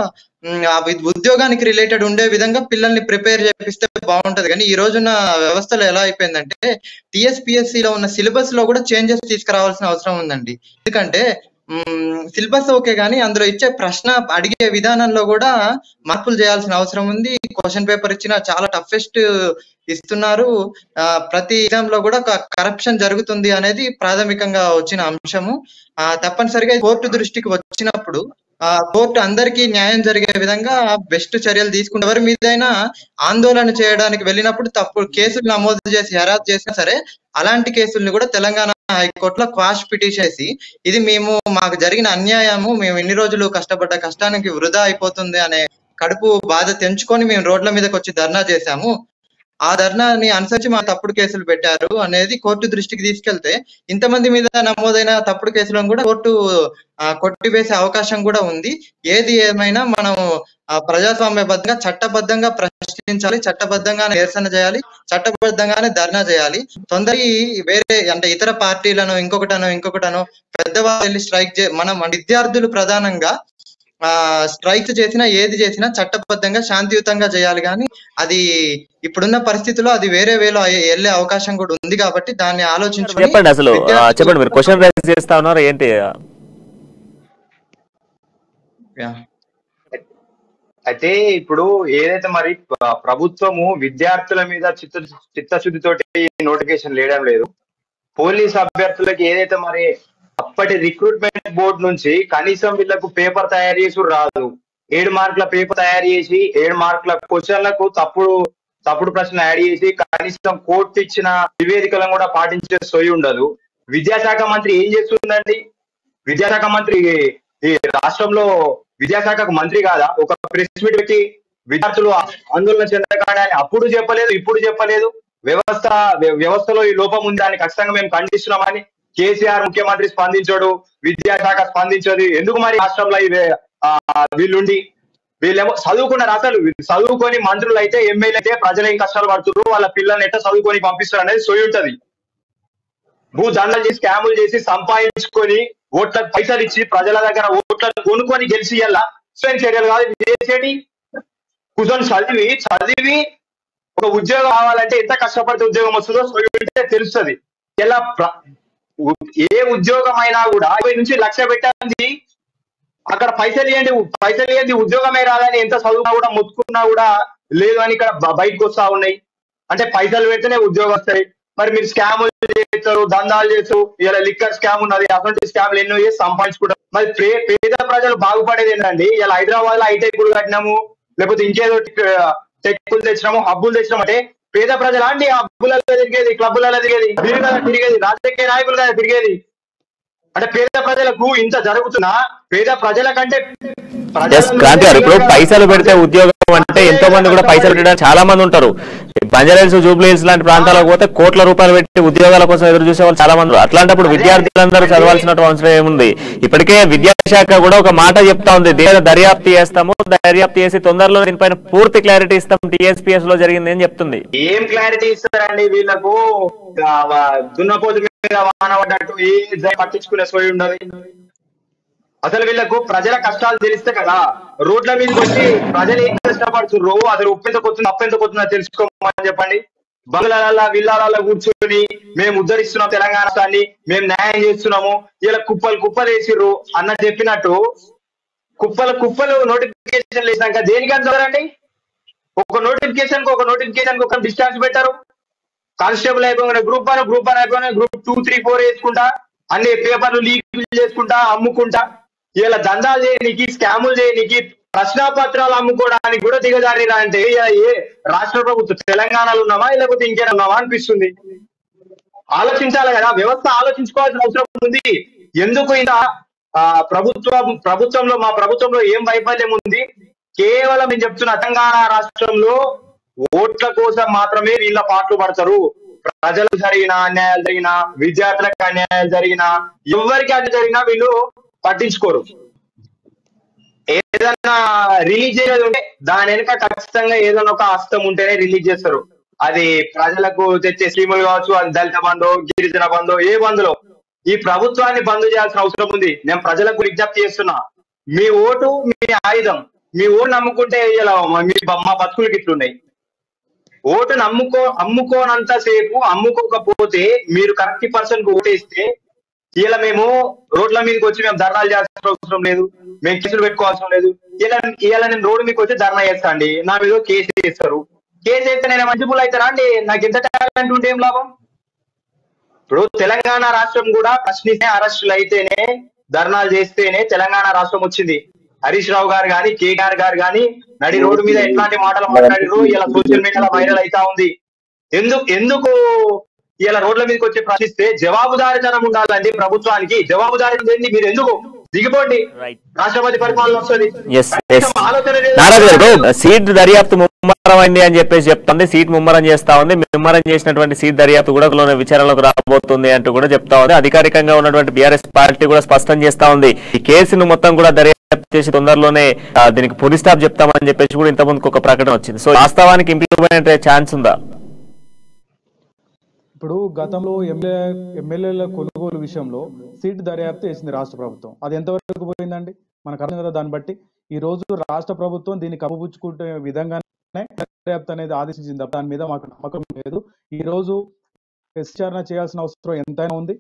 Speaker 6: ఉద్యోగానికి రిలేటెడ్ ఉండే విధంగా పిల్లల్ని ప్రిపేర్ చేపిస్తే బాగుంటది. కానీ ఈ రోజున వ్యవస్థలో ఎలా అయిపోయిందంటే టీఎస్పీఎస్సీ లో ఉన్న సిలబస్ లో కూడా చేంజెస్ తీసుకురావాల్సిన అవసరం ఉందండి. ఎందుకంటే సిలబస్ ఓకే కానీ అందులో ఇచ్చే ప్రశ్న అడిగే విధానంలో కూడా మార్పులు చేయాల్సిన అవసరం ఉంది. క్వశ్చన్ పేపర్ ఇచ్చిన చాలా టఫెస్ట్ ఇస్తున్నారు. ప్రతి ఎగ్జామ్ లో కూడా కరప్షన్ జరుగుతుంది అనేది ప్రాథమికంగా వచ్చిన అంశము. తప్పనిసరిగా కోర్టు దృష్టికి వచ్చినప్పుడు కోర్టు అందరికీ న్యాయం జరిగే విధంగా బెస్ట్ చర్యలు తీసుకుంటే ఎవరి మీదైనా ఆందోళన చేయడానికి వెళ్ళినప్పుడు తప్పుడు కేసులు నమోదు చేసి హెరాస్ చేసినా సరే అలాంటి కేసుల్ని కూడా తెలంగాణ హైకోర్టులో క్వాష్ పిటిషన్ చేసి ఇది మాకు జరిగిన అన్యాయము, మేము ఎన్ని రోజులు కష్టపడ్డ కష్టానికి వృధా అయిపోతుంది అనే కడుపు బాధ తెంచుకొని మేము రోడ్ల మీదకి వచ్చి ధర్నా చేశాము. ఆ ధర్నాని అనుసరించి మా తప్పుడు కేసులు పెట్టారు అనేది కోర్టు దృష్టికి తీసుకెళ్తే ఇంతమంది మీద నమోదైన తప్పుడు కేసులను కూడా కోర్టు కొట్టివేసే అవకాశం కూడా ఉంది. ఏది ఏమైనా మనం ప్రజాస్వామ్యబద్ధంగా చట్టబద్ధంగా ప్రశ్నించాలి, చట్టబద్ధంగానే నిరసన చేయాలి, చట్టబద్ధంగానే ధర్నా చేయాలి. వేరే అంటే ఇతర పార్టీలను ఇంకొకటనో పెద్దవాళ్ళు వెళ్ళి స్ట్రైక్ మనం విద్యార్థులు ప్రధానంగా స్ట్రైక్స్ చేసినా ఏది చేసినా చట్టబద్ధంగా శాంతియుతంగా చేయాలి. కానీ అది ఇప్పుడున్న పరిస్థితుల్లో అది వేరే వేలో వెళ్ళే అవకాశం కూడా ఉంది కాబట్టి దాన్ని ఆలోచించుకొని
Speaker 3: చెప్పండి. అసలు చెప్పండి, మీరు క్వశ్చన్ రైజ్ చేస్తా ఉన్నారు ఏంటి?
Speaker 7: అయితే ఇప్పుడు ఏదైతే మరి ప్రభుత్వము విద్యార్థుల మీద చిత్తశుద్ధితోటి నోటిఫికేషన్ లేయడం లేదు, పోలీస్ అభ్యర్థులకి ఏదైతే మరి అప్పటి రిక్రూట్మెంట్ బోర్డు నుంచి కనీసం వీళ్ళకు పేపర్ తయారు చేసి రాదు. 7 మార్కుల పేపర్ తయారు చేసి 7 మార్కుల క్వశ్చన్లకు తప్పుడు ప్రశ్న యాడ్ చేసి కనీసం కోర్టు ఇచ్చిన నివేదికలను కూడా పాటించే సోయి ఉండదు. విద్యాశాఖ మంత్రి ఏం చేస్తుందండి? విద్యాశాఖ మంత్రి ఈ రాష్ట్రంలో విద్యాశాఖకు మంత్రి కాదా? ఒక ప్రెస్ మీట్ పెట్టి విద్యార్థులు ఆందోళన చెందగానే అప్పుడు చెప్పలేదు, ఇప్పుడు చెప్పలేదు. వ్యవస్థలో ఈ లోపం ఉంది, దాన్ని ఖచ్చితంగా మేము ఖండిస్తున్నామని కేసీఆర్ ముఖ్యమంత్రి స్పందించాడు, విద్యాశాఖ స్పందించదు. ఎందుకు మరి రాష్ట్రంలో వీళ్ళేమో చదువుకున్నారు. అసలు చదువుకొని మంత్రులు అయితే ఎమ్మెల్యే అయితే ప్రజలు ఏం కష్టాలు పడుతున్నారు, వాళ్ళ పిల్లల్ని ఎట్లా చదువుకొని పంపిస్తారు అనేది సోయి ఉంటది. భూదండలు చేసి స్కాములు చేసి సంపాదించుకొని ఓట్లకు పైసలు ఇచ్చి ప్రజల దగ్గర ఓట్లను కొనుక్కొని గెలిచి చర్యలు కాదు చేసేటి. కూర్చొని చదివి ఒక ఉద్యోగం కావాలంటే ఎంత కష్టపడితే ఉద్యోగం వస్తుందో సోయి ఉంటే తెలుస్తుంది. ఇలా ఏ ఉద్యోగం అయినా కూడా 50 నుంచి 1,00,000 పెట్టండి, అక్కడ పైసలు ఇవ్వండి ఉద్యోగమే రాదని ఎంత చదువునా కూడా మొత్తుకున్నా కూడా లేదు అని ఇక్కడ బయటకు వస్తా ఉన్నాయి. అంటే పైసలు పెడితేనే ఉద్యోగం వస్తాయి. మరి మీరు స్కాములు చేస్తారు, దందాలు చేస్తారు. ఇలా లిక్కర్ స్కామ్ ఉన్నది, అటువంటి స్కామ్లు ఎన్నో చేసి సంపాదించుకుంటారు. మరి పేద ప్రజలు బాగుపడేది ఏంటండి? ఇలా హైదరాబాద్ లో ఐటెక్లు కట్టినాము, లేకపోతే ఇంకేదో టెక్కులు తెచ్చినాము, హబ్బులు తెచ్చినాము అంటే పేద ప్రజలు అండి హబ్బులలో తిరిగేది, క్లబ్బులలో తిరిగేది, మీరు కదా తిరిగేది, రాజకీయ నాయకులు కదా తిరిగేది. అంటే పేద ప్రజలకు ఇంత జరుగుతున్నా పేద ప్రజల కంటే
Speaker 3: క్రాంతి గారు, ఇప్పుడు పైసలు పెడితే ఉద్యోగం అంటే ఎంతో మంది కూడా పైసలు పెట్టడానికి చాలా మంది ఉంటారు. బంజారాహిల్స్, జూబ్లీ హిల్స్ లాంటి ప్రాంతాలకు పోతే కోట్ల రూపాయలు పెట్టి ఉద్యోగాల కోసం ఎదురు చూసే వాళ్ళు చాలా మంది. అట్లాంటప్పుడు విద్యార్థులందరూ చదవాల్సిన అవసరం ఏముంది? ఇప్పటికే విద్యాశాఖ కూడా ఒక మాట చెప్తా ఉంది, దర్యాప్తు చేస్తాము, దర్యాప్తు చేసి తొందరలో దీనిపైన పూర్తి క్లారిటీ ఇస్తాం, టీఎస్పీఎస్ లో జరిగింది అని చెప్తుంది.
Speaker 7: ఏం క్లారిటీ ఇస్తారండి? వీళ్ళకు దున్నపోతు మీద వాన పడ్డట్టు ఏ పట్టించుకునే సోయి ఉండదు. అసలు వీళ్ళకు ప్రజల కష్టాలు తెలిస్తే కదా రోడ్ల మీదకి వచ్చి ప్రజలు ఏం కష్టపడుతుర్రో, అసలు ఉప్పెంత కొత్తుందో అప్పెంత కొత్తుందో తెలుసుకోమని చెప్పండి. బంగ్లాల విల్లాలలో కూర్చొని మేము ఉద్ధరిస్తున్నాం తెలంగాణ రాష్ట్రాన్ని, మేము న్యాయం చేస్తున్నాము, ఇలా కుప్పలు వేసిర్రు అన్న చెప్పినట్టు కుప్పలు నోటిఫికేషన్ వేసినాక దేనికి అంటారండి? ఒక నోటిఫికేషన్ ఒక డిశ్చార్జ్ పెట్టారు. కానిస్టేబుల్ అయిపోయిన గ్రూప్ 1 అయిపోయినా గ్రూప్ 2, 3, 4 వేసుకుంటా అన్ని పేపర్లు లీక్ చేసుకుంటా అమ్ముకుంటా ఇలా దందాలు చేయడానికి, స్కాములు చేయడానికి, ప్రశ్నాపత్రాలు అమ్ముకోవడానికి కూడా దిగజారిరా అంటే ఏ రాష్ట్ర ప్రభుత్వం తెలంగాణలో ఉన్నామా లేకపోతే ఇంకేనా ఉన్నామా అనిపిస్తుంది. ఆలోచించాలి కదా, వ్యవస్థ ఆలోచించుకోవాల్సిన అవసరం ఉంది. ఎందుకు ఇంత ప్రభుత్వంలో మా ప్రభుత్వంలో ఏం వైఫల్యం ఉంది? కేవలం నేను చెప్తున్నా, తెలంగాణ రాష్ట్రంలో ఓట్ల కోసం మాత్రమే వీళ్ళ పాటలు పడతారు. ప్రజలకు జరిగిన అన్యాయాలు జరిగినా, విద్యార్థులకు అన్యాయాలు జరిగినా, ఎవరికి అన్యాయం జరిగినా వీళ్ళు పట్టించుకోరు. ఏదన్నా రిలీజ్ చేయాలి ఉంటే దాని వెనుక ఖచ్చితంగా ఏదైనా ఒక హస్తం ఉంటేనే రిలీజ్ చేస్తారు. అది ప్రజలకు తెచ్చే స్కీములు కావచ్చు, అది దళిత బంధు, గిరిజన బంధు, ఏ బంధులో ఈ ప్రభుత్వాన్ని బంద్ చేయాల్సిన అవసరం ఉంది. నేను ప్రజలకు విజ్ఞప్తి చేస్తున్నా, మీ ఓటు మీ ఆయుధం. మీ ఓటు నమ్ముకుంటే ఇలా మా బతుకులకి ఇట్లున్నాయి. ఓటు అమ్ముకోనంత సేపు, అమ్ముకోకపోతే మీరు కరెక్ట్ పర్సన్ కు ఓటేస్తే ఇలా మేము రోడ్ల మీదకి వచ్చి మేము ధర్నాలు చేయాల్సిన అవసరం లేదు, మేము కేసులు పెట్టుకోవాల్సిన లేదు. ఇలా నేను రోడ్డు మీకు వచ్చి ధర్నా చేస్తా అండి, నా మీద కేసు చేస్తారు. కేసు చేస్తే నేను మంచిపుల్ అవుతారా అండి? నాకు ఎంత టాలెంట్ ఉంటే ఏం లాభం? ఇప్పుడు తెలంగాణ రాష్ట్రం కూడా ప్రశ్నిస్తే అరెస్టులు అయితేనే, ధర్నాలు చేస్తేనే తెలంగాణ రాష్ట్రం వచ్చింది. హరీష్ రావు గారు కానీ, కేటీఆర్ గారు కానీ నడి రోడ్డు మీద ఎట్లాంటి మాటలు మాట్లాడారు ఇలా సోషల్ మీడియాలో వైరల్ అవుతా ఉంది. ఎందుకు ఇలా రోడ్ల మీదకి వచ్చి ప్రశ్నిస్తే జవాబుదారీతనం ఉండాలండి ప్రభుత్వానికి. జవాబుదారీ మీరు ఎందుకు దిగిపోండి, రాష్ట్రపతి పరిపాలన వస్తుంది.
Speaker 3: సీట్ దర్యాప్తు ముమ్మరమైంది అని చెప్పేసి చెప్తుంది. సీట్ ముమ్మరం చేస్తా ఉంది. ముమ్మరం చేసినటువంటి సీట్ దర్యాప్తు కూడా విచారణకు రాబోతుంది అంటూ కూడా చెప్తా ఉంది. అధికారికంగా ఉన్నటువంటి బీఆర్ఎస్ పార్టీ కూడా స్పష్టం చేస్తా ఉంది, ఈ కేసును మొత్తం కూడా దర్యాప్తు చేసి తొందరలోనే దీనికి పులి స్టాప్ చెప్తామని చెప్పేసి కూడా ఇంతకుముందుకు ఒక ప్రకటన వచ్చింది. సో వాస్తవానికి ఇంప్లిమెంట్ అయ్యే ఛాన్స్ ఉందా?
Speaker 4: ఇప్పుడు గతంలో ఎమ్మెల్యేల కొనుగోలు విషయంలో సీట్ దర్యాప్తు చేసింది రాష్ట్ర ప్రభుత్వం. అది ఎంతవరకు పోయిందండి? మనకు అర్థం కదా. దాన్ని బట్టి ఈ రోజు రాష్ట్ర ప్రభుత్వం దీన్ని కప్పుపుచ్చుకుంటే విధంగానే దర్యాప్తు అనేది ఆదేశించింది. దాని మీద మాకు నమ్మకం లేదు. ఈ రోజు విచారణ చేయాల్సిన అవసరం ఎంతైనా ఉంది.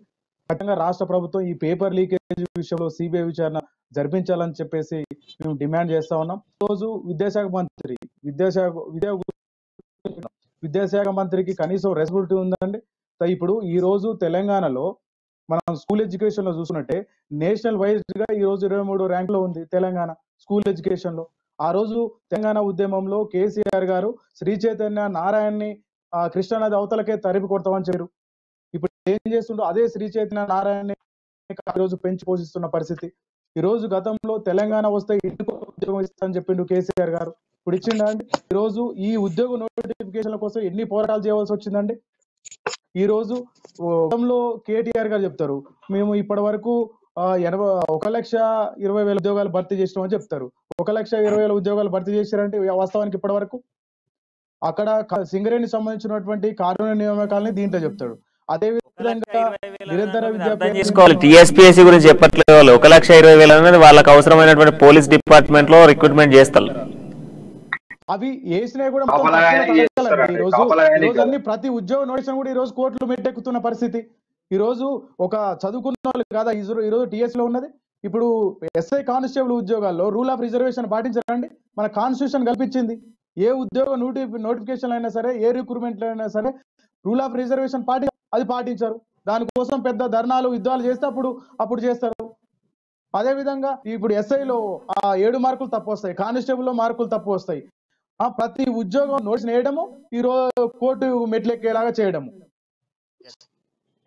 Speaker 4: ఖచ్చితంగా రాష్ట్ర ప్రభుత్వం ఈ పేపర్ లీకేజ్ విషయంలో సిబిఐ విచారణ జరిపించాలని చెప్పేసి మేము డిమాండ్ చేస్తా ఉన్నాం. రోజు విద్యాశాఖ మంత్రికి కనీసం రెస్పాన్సిబిలిటీ ఉందండి. ఇప్పుడు ఈ రోజు తెలంగాణలో మనం స్కూల్ ఎడ్యుకేషన్ లో చూసుకుంటే నేషనల్ వైజ్ గా ఈ రోజు 23వ ర్యాంక్ లో ఉంది తెలంగాణ స్కూల్ ఎడ్యుకేషన్ లో. ఆ రోజు తెలంగాణ ఉద్యమంలో కేసీఆర్ గారు శ్రీ చైతన్య నారాయణని కృష్ణానది అవతలకే తరిపి కొడతామని చెప్పారు. ఇప్పుడు ఏం చేస్తుండో అదే శ్రీ చైతన్య నారాయణని ఈ రోజు పెంచి పోషిస్తున్న పరిస్థితి. ఈ రోజు గతంలో తెలంగాణ వస్తే ఇంటికి ఉద్యోగం ఇస్తానని చెప్పిండు కేసీఆర్ గారు. ఇప్పుడు ఇచ్చిండ అండి? ఈ రోజు ఈ ఉద్యోగ నోటిఫికేషన్ల కోసం ఎన్ని పోరాటాలు చేయవలసి వచ్చిందండి? ఈ రోజు గతంలో కేటీఆర్ గారు చెప్తారు, మేము ఇప్పటి వరకు 1,20,000 ఉద్యోగాలు భర్తీ చేసినామని చెప్తారు. 1,20,000 ఉద్యోగాలు భర్తీ చేశారంటే వాస్తవానికి ఇప్పటి వరకు అక్కడ సింగరేణి సంబంధించినటువంటి కార్మిక నియామకాలని దీంట్లో చెప్తాడు. అదే విధంగా నిరంతర
Speaker 3: విద్య టీఎస్పీఎస్సీ గురించి చెప్పట్లేదు. వాళ్ళు 1,20,000 అనేది వాళ్ళకి అవసరమైనటువంటి పోలీస్ డిపార్ట్మెంట్ లో రిక్రూట్మెంట్ చేస్తారు.
Speaker 4: అవి వేసినాయి కూడా అన్ని ప్రతి ఉద్యోగ నోటిఫికేషన్ కూడా ఈ రోజు కోర్టులు మెట్టెక్కుతున్న పరిస్థితి. ఈ రోజు ఒక చదువుకున్న వాళ్ళు కాదా ఈ రోజు టీఎస్ లో ఉన్నది. ఇప్పుడు ఎస్ఐ కానిస్టేబుల్ ఉద్యోగాల్లో రూల్ ఆఫ్ రిజర్వేషన్ పాటించారండి. మన కాన్స్టిట్యూషన్ కల్పించింది. ఏ ఉద్యోగ నోటిఫికేషన్ అయినా సరే, ఏ రిక్రూట్మెంట్ అయినా సరే రూల్ ఆఫ్ రిజర్వేషన్ అది పాటించారు. దానికోసం పెద్ద ధర్నాలు యుద్ధాలు చేస్తే అప్పుడు చేస్తారు. అదే విధంగా ఇప్పుడు ఎస్ఐలో 7 మార్కులు తప్పు వస్తాయి, కానిస్టేబుల్ లో మార్కులు తప్పు వస్తాయి. ప్రతి ఉద్యోగం నోట్స్ వేయడము, ఈ రోజు కోర్టు మెట్లెక్కేలాగా చేయడము.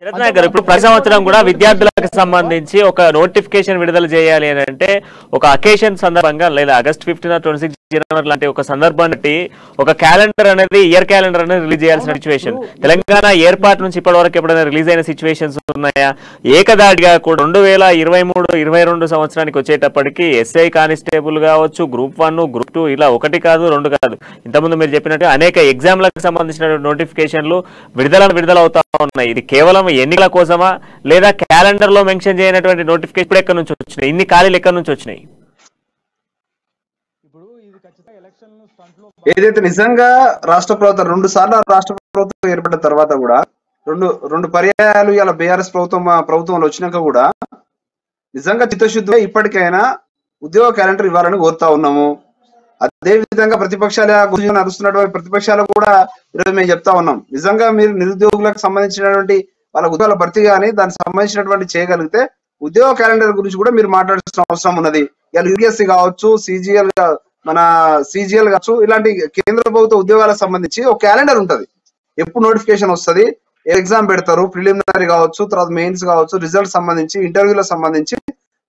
Speaker 3: ఇప్పుడు ప్రతి సంవత్సరం కూడా విద్యార్థులకు సంబంధించి ఒక నోటిఫికేషన్ విడుదల చేయాలి అని అంటే ఒక అకేషన్ సందర్భంగా లేదా August 15 or 26 January లాంటి ఒక సందర్భాన్ని బట్టి ఒక క్యాలెండర్ అనేది ఇయర్ క్యాలెండర్ అనేది రిలీజ్ చేయాల్సిన సిచ్యువేషన్. తెలంగాణ ఏర్పాటు నుంచి ఇప్పటి వరకు ఎప్పుడైనా రిలీజ్ అయిన సిచ్యువేషన్స్ ఉన్నాయా? ఏకదాటిగా కూడా 2023-22 సంవత్సరానికి వచ్చేటప్పటికి ఎస్ఐ కానిస్టేబుల్ కావచ్చు, గ్రూప్ 1, గ్రూప్ 2 ఇలా 1 కాదు 2 కాదు, ఇంతకుముందు మీరు చెప్పినట్టు అనేక ఎగ్జామ్లకు సంబంధించిన నోటిఫికేషన్లు విడుదల అవుతా ఉన్నాయి. ఇది కేవలం ఎన్నికల కోసమా లేదా క్యాలెండర్ లో మెన్షన్ చేయనటువంటి నోటిఫికేషన్ ఎక్కడి నుంచి వచ్చినాయి? ఇన్ని ఖాళీలు ఎక్కడి నుంచి వచ్చినాయి?
Speaker 5: ఏదైతే నిజంగా రాష్ట్ర ప్రభుత్వం 2 సార్లు రాష్ట్ర ప్రభుత్వం ఏర్పడిన తర్వాత కూడా రెండు పర్యాయాలు ఇలా బీఆర్ఎస్ ప్రభుత్వంలో వచ్చినాక కూడా నిజంగా చిత్తశుద్ధిగా ఇప్పటికైనా ఉద్యోగ క్యాలెండర్ ఇవ్వాలని కోరుతా ఉన్నాము. అదే విధంగా ప్రతిపక్షాల గురించి నడుస్తున్నటువంటి ప్రతిపక్షాలు కూడా ఈరోజు మేము చెప్తా ఉన్నాం, నిజంగా మీరు నిరుద్యోగులకు సంబంధించినటువంటి వాళ్ళ ఉద్యోగాల భర్తీ కానీ దానికి సంబంధించినటువంటి చేయగలిగితే ఉద్యోగ క్యాలెండర్ గురించి కూడా మీరు మాట్లాడాల్సిన అవసరం ఉన్నది. ఇలా యూపీఎస్సీ కావచ్చు, సిజిఎల్ కావచ్చు, ఇలాంటి కేంద్ర ప్రభుత్వ ఉద్యోగాలకు సంబంధించి ఒక క్యాలెండర్ ఉంటది. ఎప్పుడు నోటిఫికేషన్ వస్తుంది, ఎగ్జామ్ పెడతారు, ప్రిలిమినరీ కావచ్చు, తర్వాత మెయిన్స్ కావచ్చు, రిజల్ట్ సంబంధించి, ఇంటర్వ్యూలకు సంబంధించి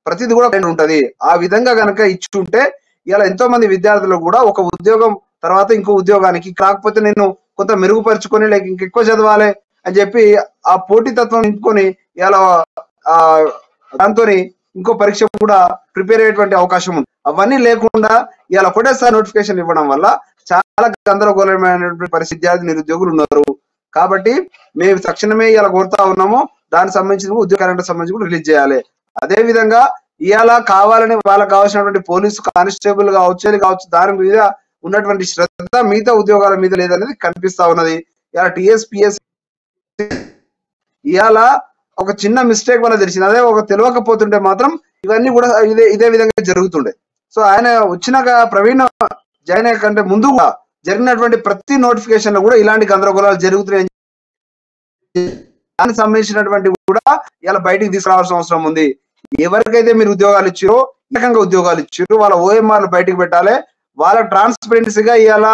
Speaker 5: ప్రతిది కూడా ఉంటది. ఆ విధంగా కనుక ఇచ్చుంటే ఇలా ఎంతో మంది విద్యార్థులు కూడా ఒక ఉద్యోగం తర్వాత ఇంకో ఉద్యోగానికి కాకపోతే నేను కొంత మెరుగుపరుచుకొని లేక ఇంకెక్కువ చదవాలి అని చెప్పి ఆ పోటీతత్వం నింపుకొని ఇలా దాంతో ఇంకో పరీక్ష కూడా ప్రిపేర్ అయ్యేటువంటి అవకాశం ఉంది. అవన్నీ లేకుండా ఇలా ఒకటేసారి నోటిఫికేషన్ ఇవ్వడం వల్ల చాలా గందరగోళమైనటువంటి పరిస్థితి విద్యార్థి నిరుద్యోగులు ఉన్నారు. కాబట్టి మేము తక్షణమే ఇలా కోరుతా ఉన్నాము, దానికి సంబంధించిన ఉద్యోగ క్యాలెండర్ సంబంధించి కూడా రిలీజ్ చేయాలి. అదే విధంగా ఇవాళ కావాలని వాళ్ళకి కావాల్సినటువంటి పోలీసు కానిస్టేబుల్ కావచ్చు దాని మీద ఉన్నటువంటి శ్రద్ధ మిగతా ఉద్యోగాల మీద లేదనేది కనిపిస్తా ఉన్నది. ఇలా టీఎస్పీఎస్ ఇవాళ ఒక చిన్న మిస్టేక్ వల్ల తెలిసింది, అదే ఒక తెలియకపోతుంటే మాత్రం ఇవన్నీ కూడా ఇదే విధంగా జరుగుతుండే. సో ఆయన వచ్చినాక ప్రవీణ్ జాయిన్ అయ్యే కంటే ముందు కూడా జరిగినటువంటి ప్రతి నోటిఫికేషన్ లో కూడా ఇలాంటి గందరగోళాలు జరుగుతున్నాయి. దానికి సంబంధించినటువంటి కూడా ఇలా బయటికి తీసుకురావాల్సిన అవసరం ఉంది. ఎవరికైతే మీరు ఉద్యోగాలు ఇచ్చారో ఈ రకంగా ఉద్యోగాలు ఇచ్చారు వాళ్ళ ఓఎంఆర్లు బయటకు పెట్టాలి. వాళ్ళ ట్రాన్స్పరెన్సీగా ఇవాళ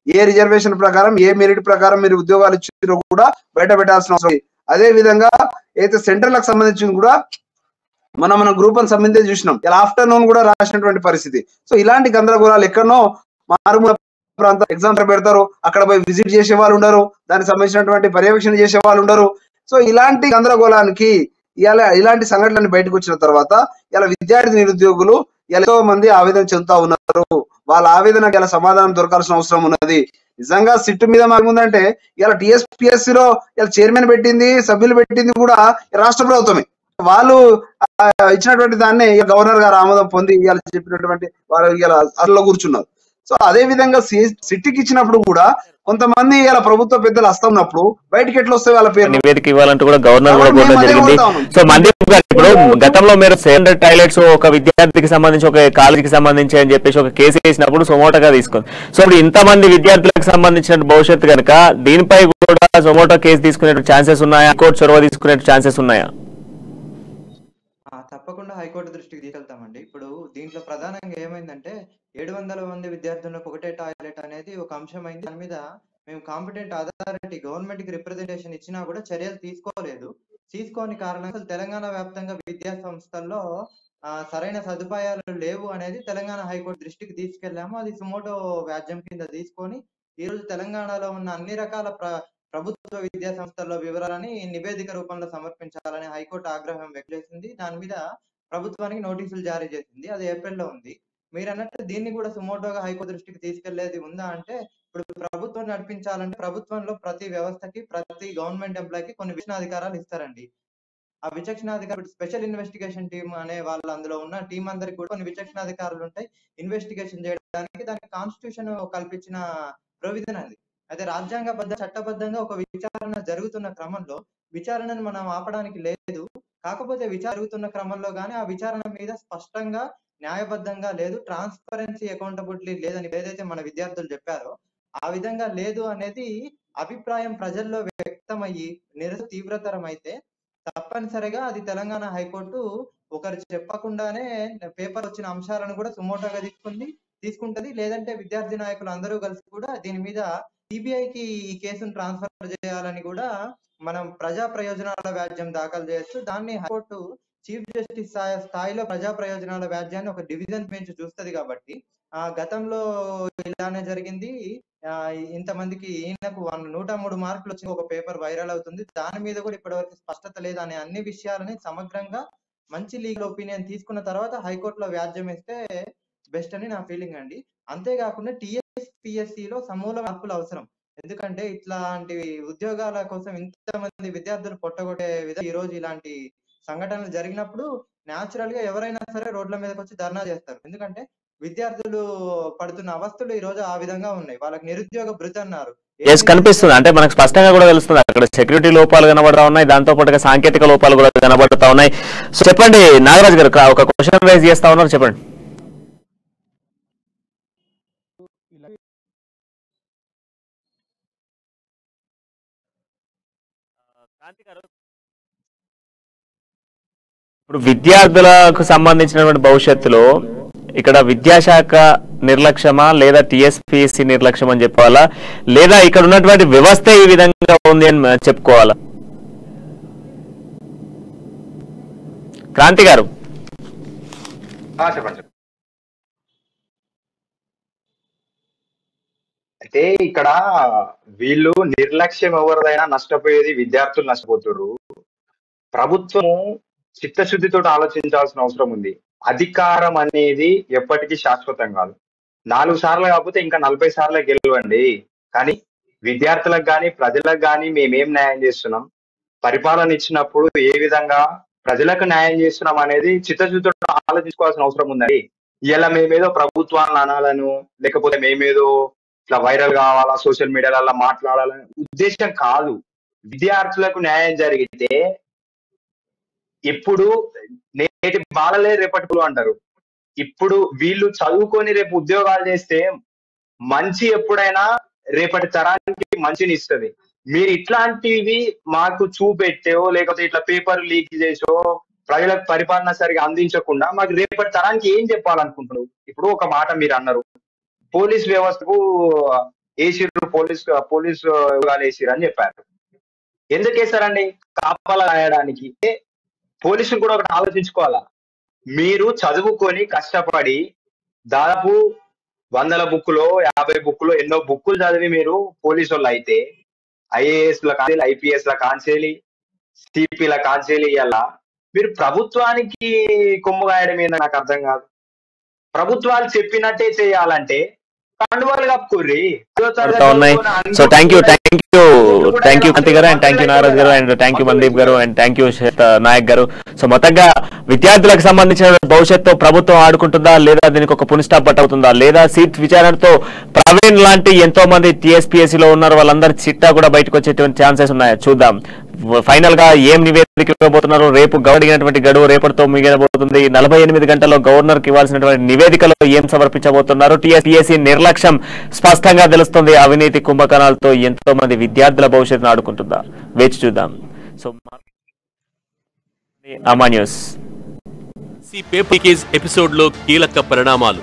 Speaker 5: ఏ రిజర్వేషన్ ప్రకారం ఏ మెరిట్ ప్రకారం మీరు ఉద్యోగాలు ఇచ్చారో కూడా బయట పెట్టాల్సిన అవసరం. అదే విధంగా అయితే సెంట్రల్ కి సంబంధించింది కూడా మనం గ్రూప్ అని సంబంధించి చూసినాం, ఇలా ఆఫ్టర్నూన్ కూడా రాసినటువంటి పరిస్థితి. సో ఇలాంటి గందరగోళాలు ఎక్కడనో మారుమూల ప్రాంతం ఎగ్జామ్ పెడతారు, అక్కడ పోయి విజిట్ చేసే వాళ్ళు ఉండరు, దానికి సంబంధించినటువంటి పర్యవేక్షణ చేసే వాళ్ళు ఉండరు. సో ఇలాంటి గందరగోళానికి ఇలాంటి సంఘటనలు బయటకు వచ్చిన తర్వాత ఇలా విద్యార్థి నిరుద్యోగులు ఎంతో మంది ఆవేదన చెందుతా ఉన్నారు. వాళ్ళ ఆవేదనకి ఇలా సమాధానం దొరకాల్సిన అవసరం ఉన్నది. నిజంగా సిట్ మీద మాకుందంటే ఇలా టీఎస్పీఎస్సీలో ఇలా చైర్మన్ పెట్టింది, సభ్యులు పెట్టింది కూడా రాష్ట్ర ప్రభుత్వమే. వాళ్ళు ఇచ్చినటువంటి దాన్ని గవర్నర్ గారు ఆమోదం పొంది ఇవాళ చెప్పినటువంటి వాళ్ళు ఇలా అసలు కూర్చున్నారు. సో అదే విధంగా సిట్టికి ఇచ్చినప్పుడు కూడా కొంతమంది ఇలా ప్రభుత్వ పెద్దలు వస్తున్నప్పుడు బయటకి ఎట్లా వస్తాయి వాళ్ళ పేరు
Speaker 3: నివేదిక ఇవ్వాలంటూ కూడా గవర్నర్ కూడా కోరడం జరిగింది. సో మందీప్ గారు, ఇప్పుడు గతంలో మీరు 700 టాయిలెట్స్ ఒక విద్యార్థికి సంబంధించి ఒక కాలేజీకి సంబంధించి అని చెప్పేసి ఒక కేసు వేసినప్పుడు సొమోటోగా తీసుకుంది. సో ఇప్పుడు ఇంతమంది విద్యార్థులకు సంబంధించిన భవిష్యత్తు కనుక దీనిపై కూడా సొమోటో కేసు తీసుకునే ఛాన్సెస్ ఉన్నాయా, కోర్టు చొరవ తీసుకునే ఛాన్సెస్ ఉన్నాయా?
Speaker 6: తప్పకుండా హైకోర్టు దృష్టికి తీసుకెళ్తామండి. ఇప్పుడు దీంట్లో ప్రధానంగా ఏమైందంటే 700 మంది విద్యార్థులకు ఒకటే టాయిలెట్ అనేది ఒక అంశమైంది. దాని మీద మేము కాంపిటెంట్ అథారిటీ గవర్నమెంట్ కి రిప్రజెంటేషన్ ఇచ్చినా కూడా చర్యలు తీసుకోని కారణం అసలు తెలంగాణ వ్యాప్తంగా విద్యా సంస్థల్లో సరైన సదుపాయాలు లేవు అనేది తెలంగాణ హైకోర్టు దృష్టికి తీసుకెళ్లాము. అది సుమోటో వ్యాజ్యం కింద తీసుకొని ఈ రోజు తెలంగాణలో ఉన్న అన్ని రకాల ప్రభుత్వ విద్యా సంస్థల్లో వివరాలని నివేదిక రూపంలో సమర్పించాలని హైకోర్టు ఆగ్రహం వ్యక్తం చేసింది. దాని మీద ప్రభుత్వానికి నోటీసులు జారీ చేసింది. అది ఏప్రిల్లో ఉంది. మీరు అన్నట్టు దీన్ని కూడా సుమోటోగా హైకోర్టు దృష్టికి తీసుకెళ్లేది ఉందా అంటే, ఇప్పుడు ప్రభుత్వం నడిపించాలంటే ప్రభుత్వంలో ప్రతి వ్యవస్థకి ప్రతి గవర్నమెంట్ ఎంప్లాయీకి కొన్ని విచక్షణాధికారాలు ఇస్తారండి. ఆ విచక్షణాధికారులు స్పెషల్ ఇన్వెస్టిగేషన్ టీమ్ అనే వాళ్ళు అందులో ఉన్న టీం అందరికి కూడా కొన్ని విచక్షణాధికారులు ఉంటాయి ఇన్వెస్టిగేషన్ చేయడానికి. దానికి కాన్స్టిట్యూషన్ కల్పించిన ప్రొవిజన్ అది. అయితే రాజ్యాంగబద్ధ చట్టబద్ధంగా ఒక విచారణ జరుగుతున్న క్రమంలో విచారణను మనం ఆపడానికి లేదు. కాకపోతే విచారణ జరుగుతున్న క్రమంలో గానీ ఆ విచారణ మీద స్పష్టంగా న్యాయబద్ధంగా లేదు, ట్రాన్స్పరెన్సీ అకౌంటబిలిటీ లేదని ఏదైతే మన విద్యార్థులు చెప్పారో ఆ విధంగా లేదు అనేది అభిప్రాయం ప్రజల్లో వ్యక్తమయ్యి నిరసన తీవ్రతరం అయితే తప్పనిసరిగా అది తెలంగాణ హైకోర్టు ఒకరు చెప్పకుండానే పేపర్ వచ్చిన అంశాలను కూడా సుమోటోగా తీసుకుంటది. లేదంటే విద్యార్థి నాయకులు అందరూ కలిసి కూడా దీని మీద సిబిఐకి ఈ కేసును ట్రాన్స్ఫర్ చేయాలని కూడా మనం ప్రజా ప్రయోజనాల వ్యాజ్యం దాఖలు చేయొచ్చు. దాన్ని హైకోర్టు చీఫ్ జస్టిస్ స్థాయిలో ప్రజా ప్రయోజనాల వ్యాజ్యాన్ని ఒక డివిజన్ బెంచ్ చూస్తది కాబట్టి గతంలో ఇలానే జరిగింది. ఇంతమందికి ఈయనకు 103 మార్కులు వచ్చి ఒక పేపర్ వైరల్ అవుతుంది. దాని మీద కూడా ఇప్పటివరకు స్పష్టత లేదు అనే అన్ని విషయాలని సమగ్రంగా మంచి లీగల్ ఒపీనియన్ తీసుకున్న తర్వాత హైకోర్టులో వ్యాజ్యం ఇస్తే బెస్ట్ అని నా ఫీలింగ్ అండి. అంతేకాకుండా టీఎస్పీఎస్సీలో సమూల మార్పులు అవసరం. ఎందుకంటే ఇట్లాంటి ఉద్యోగాల కోసం ఇంతమంది విద్యార్థులు పొట్టగొట్టే విధంగా ఈ రోజు ఇలాంటి సంఘటనలు జరిగినప్పుడు న్యాచురల్ గా ఎవరైనా సరే రోడ్ల మీదకి వచ్చి ధర్నా చేస్తారు. ఎందుకంటే విద్యార్థులు పడుతున్న అవస్థలు ఈ రోజు ఆ విధంగా ఉన్నాయి. వాళ్ళకి నిరుద్యోగ భృతి అన్నారు,
Speaker 3: కనిపిస్తుంది. అంటే మనకు స్పష్టంగా కూడా తెలుస్తుంది అక్కడ సెక్యూరిటీ లోపాలు కనబడతా ఉన్నాయి, దాంతో పాటుగా సాంకేతిక లోపాలు కూడా కనబడతా ఉన్నాయి. సో చెప్పండి నాగరాజ్ గారు, ఒక క్వశ్చన్ రైజ్ చేస్తా ఉన్నారు, చెప్పండి. ఇప్పుడు విద్యార్థులకు సంబంధించినటువంటి భవిష్యత్తులో ఇక్కడ విద్యాశాఖ నిర్లక్ష్యమా లేదా టీఎస్పీఎస్సీ నిర్లక్ష్యం అని చెప్పాలా, లేదా ఇక్కడ ఉన్నటువంటి వ్యవస్థ ఈ విధంగా ఉంది అని చెప్పుకోవాలా? క్రాంతి గారు
Speaker 7: చెప్పండి. అయితే ఇక్కడ వీళ్ళు నిర్లక్ష్యం ఎవరిదైనా నష్టపోయేది విద్యార్థులు నష్టపోతున్నారు. ప్రభుత్వం చిత్తశుద్ధితో ఆలోచించాల్సిన అవసరం ఉంది. అధికారం అనేది ఎప్పటికీ శాశ్వతం కాదు. 4 సార్లు కాకపోతే ఇంకా 40 సార్లు గెలవండి. కానీ విద్యార్థులకు కానీ ప్రజలకు కానీ మేమేం న్యాయం చేస్తున్నాం, పరిపాలన ఇచ్చినప్పుడు ఏ విధంగా ప్రజలకు న్యాయం చేస్తున్నాం అనేది చిత్తశుద్ధితో ఆలోచించుకోవాల్సిన అవసరం ఉందండి. ఇలా మేమేదో ప్రభుత్వాన్ని అనాలను, లేకపోతే మేమేదో ఇట్లా వైరల్ కావాలా, సోషల్ మీడియాలలో మాట్లాడాలని ఉద్దేశం కాదు. విద్యార్థులకు న్యాయం జరిగితే ఇప్పుడు నేటి బాలలే రేపటి అంటారు. ఇప్పుడు వీళ్ళు చదువుకొని రేపు ఉద్యోగాలు చేస్తే మంచి ఎప్పుడైనా రేపటి తరానికి మంచిని ఇస్తుంది. మీరు ఇట్లాంటివి మాకు చూపెట్టో లేకపోతే ఇట్లా పేపర్ లీక్ చేసో ప్రజలకు పరిపాలన సరిగా అందించకుండా మాకు రేపటి తరానికి ఏం చెప్పాలనుకుంటున్నారు? ఇప్పుడు ఒక మాట మీరు అన్నారు, పోలీస్ వ్యవస్థకు వేసిర్రు, పోలీస్ వేసిర్రు అని చెప్పారు. ఎందుకు వేశారండి? కాపలా రాయడానికి. పోలీసులు కూడా ఒకటి ఆలోచించుకోవాలా. మీరు చదువుకొని కష్టపడి దాదాపు 100 బుక్కులో 50 బుక్కులో ఎన్నో బుక్కులు చదివి మీరు పోలీసు వాళ్ళు అయితే ఐఏఎస్ ల కాన్సేలి, ఐపీఎస్ ల కాన్సేలి, సిపి ల కాన్సేలి అలా మీరు ప్రభుత్వానికి కొమ్ము గాయడం ఏందో నాకు అర్థం కాదు. ప్రభుత్వాలు చెప్పినట్టే చేయాలంటే కండువాలు కప్పుకోర్రి.
Speaker 3: సో థ్యాంక్ యూ కాంతి గారు, అండ్ థ్యాంక్ యూ నాగరాజ్ గారు, అండ్ థ్యాంక్ యూ మందీప్ గారు, అండ్ థ్యాంక్ యూ నాయక్ గారు. సో మొత్తంగా విద్యార్థులకు సంబంధించిన భవిష్యత్తు ప్రభుత్వం ఆడుకుంటుందా, లేదా దీనికి ఒక పుని స్టాప్ అవుతుందా, లేదా సీట్ విచారణతో ప్రవీణ్ లాంటి ఎంతో మంది టీఎస్పీఎస్సీలో ఉన్నారు వాళ్ళందరి చిట్టా కూడా బయటకు వచ్చేటువంటి ఛాన్సెస్ ఉన్నాయా చూద్దాం. ఫైనల్ గా ఏం నివేదిక ఇవ్వబోతున్నారు? రేపు గడిగినటువంటి గడువు రేపటితో మిగిలిపోతుంది. 48 గంటల్లో గవర్నర్ కి ఇవ్వాల్సినటువంటి నివేదికలో ఏం సమర్పించబోతున్నారు? టీఎస్పీఎస్సీ నిర్లక్ష్యం స్పష్టంగా తెలుస్తుంది. అవినీతి కుంభకణాలతో ఎంతో మంది విద్యార్థుల భవిష్యత్తును ఆడుకుంటుందా? వేచి చూద్దాం. సో అమా న్యూస్
Speaker 1: పేపర్ కేజ్ ఎపిసోడ్ లో కీలక పరిణామాలు,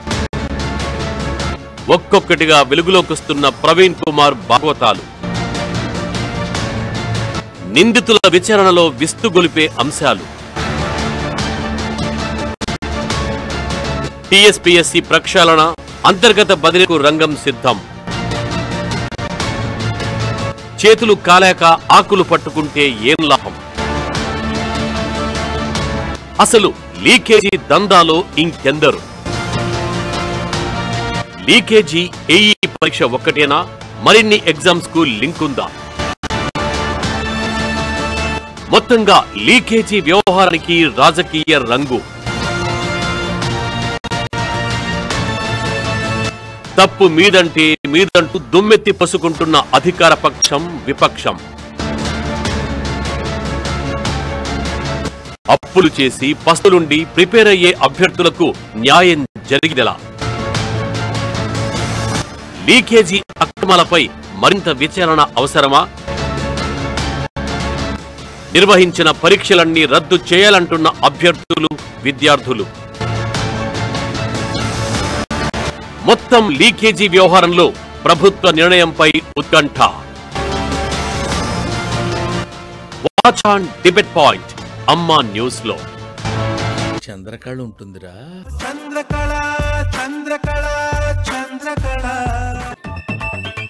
Speaker 1: ఒక్కొక్కటిగా వెలుగులోకొస్తున్న ప్రవీణ్ కుమార్ భాగవతాలు, నిందితుల విచారణలో విస్తుగొలిపే అంశాలు, టీఎస్పీఎస్సీ ప్రక్షాళన, అంతర్గత బదిలీకు రంగం సిద్ధం, చేతులు కాలేక ఆకులు పట్టుకుంటే ఏం లాభం, అసలు లీకేజీ దందాలో ఇంకెందరు, లీకేజీ ఏఈ పరీక్ష ఒక్కటేనా, మరిన్ని ఎగ్జామ్స్ కు లింక్ ఉందా? మొత్తంగా లీకేజీ వ్యవహారానికి రాజకీయ రంగు. తప్పు మీదంటూ దుమ్మెత్తి పసుకుంటున్న అధికార పక్షం, విపక్షం. అప్పులు చేసి పస్తులుండి ప్రిపేర్ అయ్యే అభ్యర్థులకు న్యాయం జరిగిదెలా? లీకేజీ అక్రమాలపై మరింత విచారణ అవసరమా? నిర్వహించిన పరీక్షలన్నీ రద్దు చేయాలంటున్న అభ్యర్థులు, విద్యార్థులు. మొత్తం లీకేజీ వ్యవహారంలో ప్రభుత్వ నిర్ణయంపై ఉత్కంఠ. వాచ్ ఆన్ డిబేట్ పాయింట్ అమ్మా న్యూస్ లో.
Speaker 8: చంద్రకళ ఉంటుందిరా.
Speaker 9: చంద్రకళ